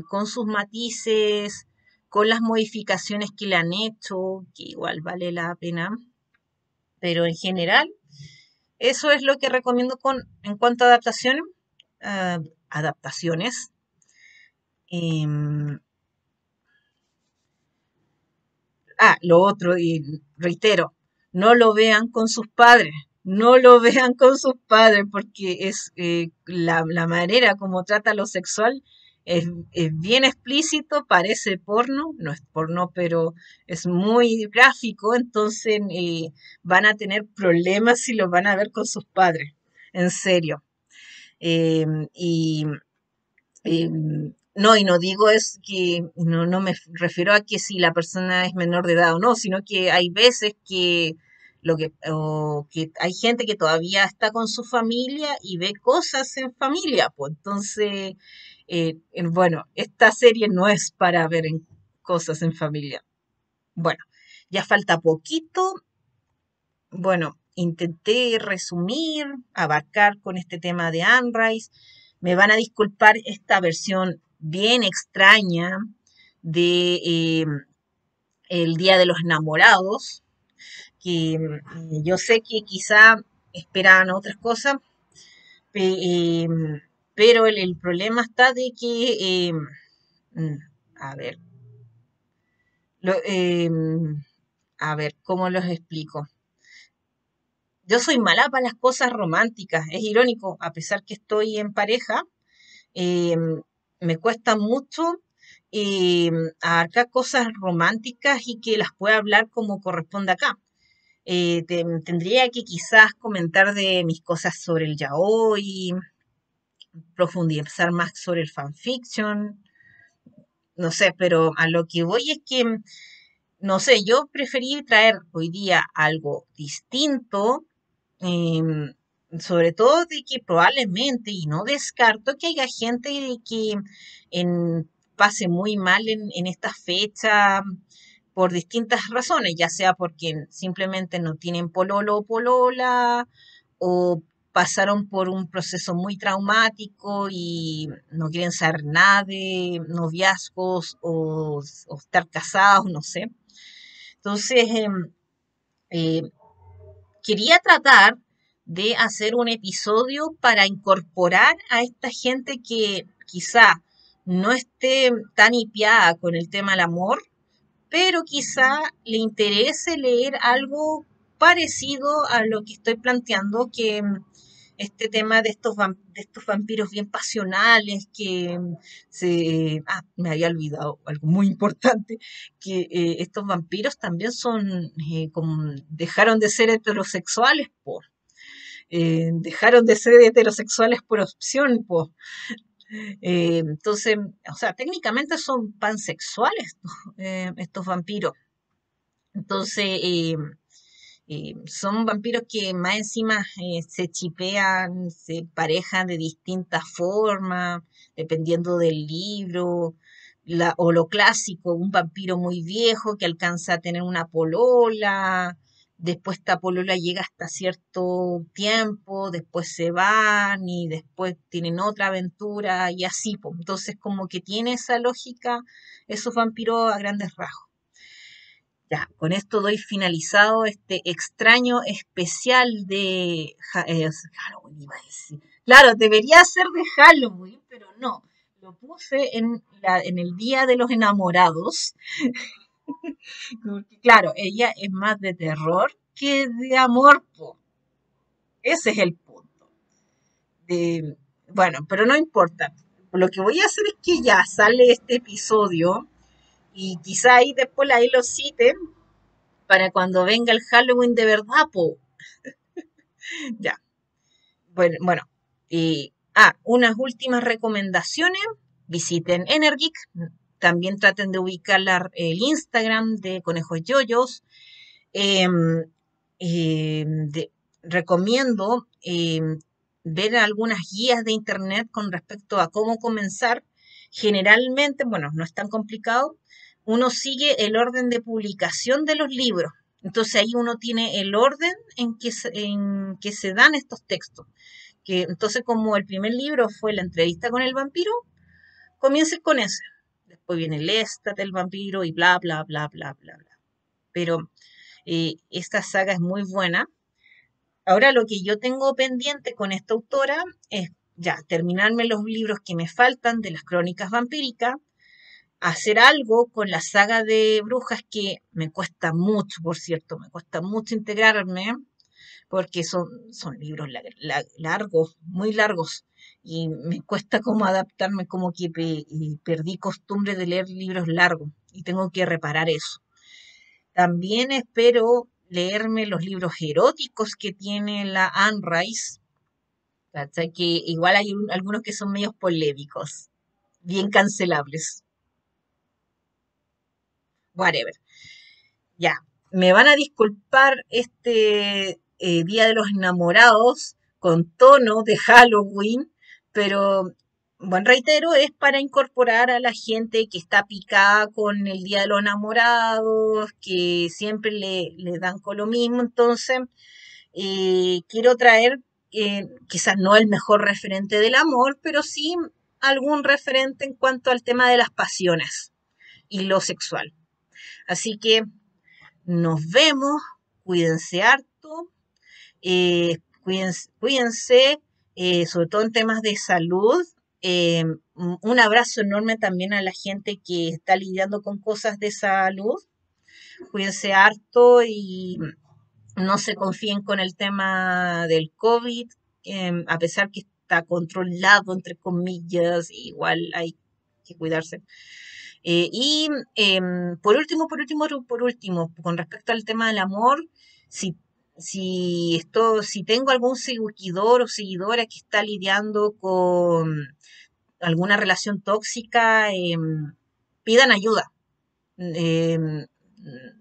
S1: con sus matices, con las modificaciones que le han hecho, que igual vale la pena. Pero en general, eso es lo que recomiendo en cuanto a adaptaciones. Adaptaciones. Em, lo otro, y reitero, no lo vean con sus padres. No lo vean con sus padres porque es la manera como trata lo sexual es bien explícito, parece porno, no es porno, pero es muy gráfico, entonces van a tener problemas si lo van a ver con sus padres, en serio. Y no, y no digo es que, no me refiero a que si la persona es menor de edad o no, sino que hay veces que que hay gente que todavía está con su familia y ve cosas en familia, pues entonces, bueno, esta serie no es para ver cosas en familia. Bueno, ya falta poquito. Bueno, intenté resumir, abarcar con este tema de Anne Rice. Me van a disculpar esta versión bien extraña de El Día de los Enamorados, que yo sé que quizá esperaban otras cosas, eh, pero el problema está de que, mm, a ver, lo- eh, a ver, ¿cómo los explico? Yo soy mala para las cosas románticas, es irónico, a pesar que estoy en pareja, eh, me cuesta mucho eh, abarcar cosas románticas y que las pueda hablar como corresponde acá. Tendría que quizás comentar de mis cosas sobre el yaoi, profundizar más sobre el fanfiction, no sé, pero a lo que voy es que, no sé, yo preferí traer hoy día algo distinto, em, sobre todo de que probablemente, y no descarto que haya gente que pase muy mal en esta fecha por distintas razones, ya sea porque simplemente no tienen pololo o polola, o pasaron por un proceso muy traumático y no quieren saber nada de noviazgos o estar casados, no sé. Entonces, eh, quería tratar de hacer un episodio para incorporar a esta gente que quizá no esté tan hipiada con el tema del amor, pero quizá le interese leer algo parecido a lo que estoy planteando, que este tema de de estos vampiros bien pasionales que me había olvidado algo muy importante, que estos vampiros también son, como, dejaron de ser heterosexuales, dejaron de ser heterosexuales por opción, entonces, o sea, técnicamente son pansexuales estos vampiros. Entonces, son vampiros que más encima se chipean, se parejan de distintas formas, dependiendo del libro, o lo clásico, un vampiro muy viejo que alcanza a tener una polola, después esta polola llega hasta cierto tiempo, después se van y después tienen otra aventura y así, pues. Entonces como que tiene esa lógica esos vampiros a grandes rasgos. Ya, con esto doy finalizado este extraño especial de Halloween, iba a decir. Claro, debería ser de Halloween, pero no. Lo puse en el Día de los Enamorados. Porque, claro, ella es más de terror que de amor, po. Ese es el punto. Bueno, pero no importa. Lo que voy a hacer es que ya sale este episodio y quizá ahí después ahí lo citen para cuando venga el Halloween de verdad, po. Ya. Bueno, y unas últimas recomendaciones. Visiten Energic. También traten de ubicar el Instagram de Conejos Yoyos. Recomiendo ver algunas guías de internet con respecto a cómo comenzar. Generalmente, bueno, no es tan complicado. Uno sigue el orden de publicación de los libros. Entonces ahí uno tiene el orden en que se dan estos textos. Entonces, como el primer libro fue La entrevista con el vampiro, comiences con ese. Después viene Lestat, el vampiro, y bla, bla, bla, bla, bla, bla. Pero esta saga es muy buena. Ahora lo que yo tengo pendiente con esta autora es ya terminarme los libros que me faltan de las crónicas vampíricas, hacer algo con la saga de brujas que me cuesta mucho, por cierto, me cuesta mucho integrarme porque son libros largos, muy largos, y me cuesta como adaptarme, como que perdí costumbre de leer libros largos y tengo que reparar eso. También espero leerme los libros eróticos que tiene la Anne Rice, ¿cachai? Que igual hay algunos que son medios polémicos, bien cancelables. Whatever. Ya, me van a disculpar este Día de los Enamorados con tono de Halloween, pero bueno, reitero, es para incorporar a la gente que está picada con el Día de los Enamorados, que siempre le dan con lo mismo. Entonces, quiero traer quizás no el mejor referente del amor, pero sí algún referente en cuanto al tema de las pasiones y lo sexual. Así que nos vemos, cuídense harto, cuídense sobre todo en temas de salud. Un abrazo enorme también a la gente que está lidiando con cosas de salud. Cuídense harto y no se confíen con el tema del COVID, a pesar que está controlado, entre comillas, igual hay que cuidarse. Por último, con respecto al tema del amor, si tengo algún seguidor o seguidora que está lidiando con alguna relación tóxica, pidan ayuda.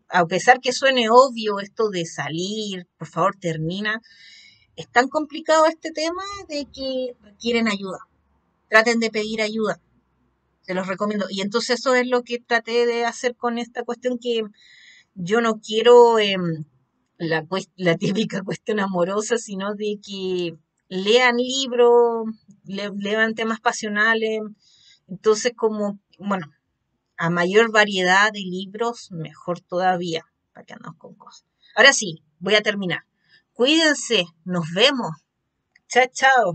S1: A pesar que suene obvio esto de salir, por favor termina, es tan complicado este tema de que requieren ayuda. Traten de pedir ayuda. Se los recomiendo. Y entonces eso es lo que traté de hacer con esta cuestión, que yo no quiero la típica cuestión amorosa, sino de que lean libros, lean temas pasionales. Entonces, como, bueno, a mayor variedad de libros, mejor todavía, para que andamos con cosas. Ahora sí, voy a terminar. Cuídense, nos vemos. Chao, chao.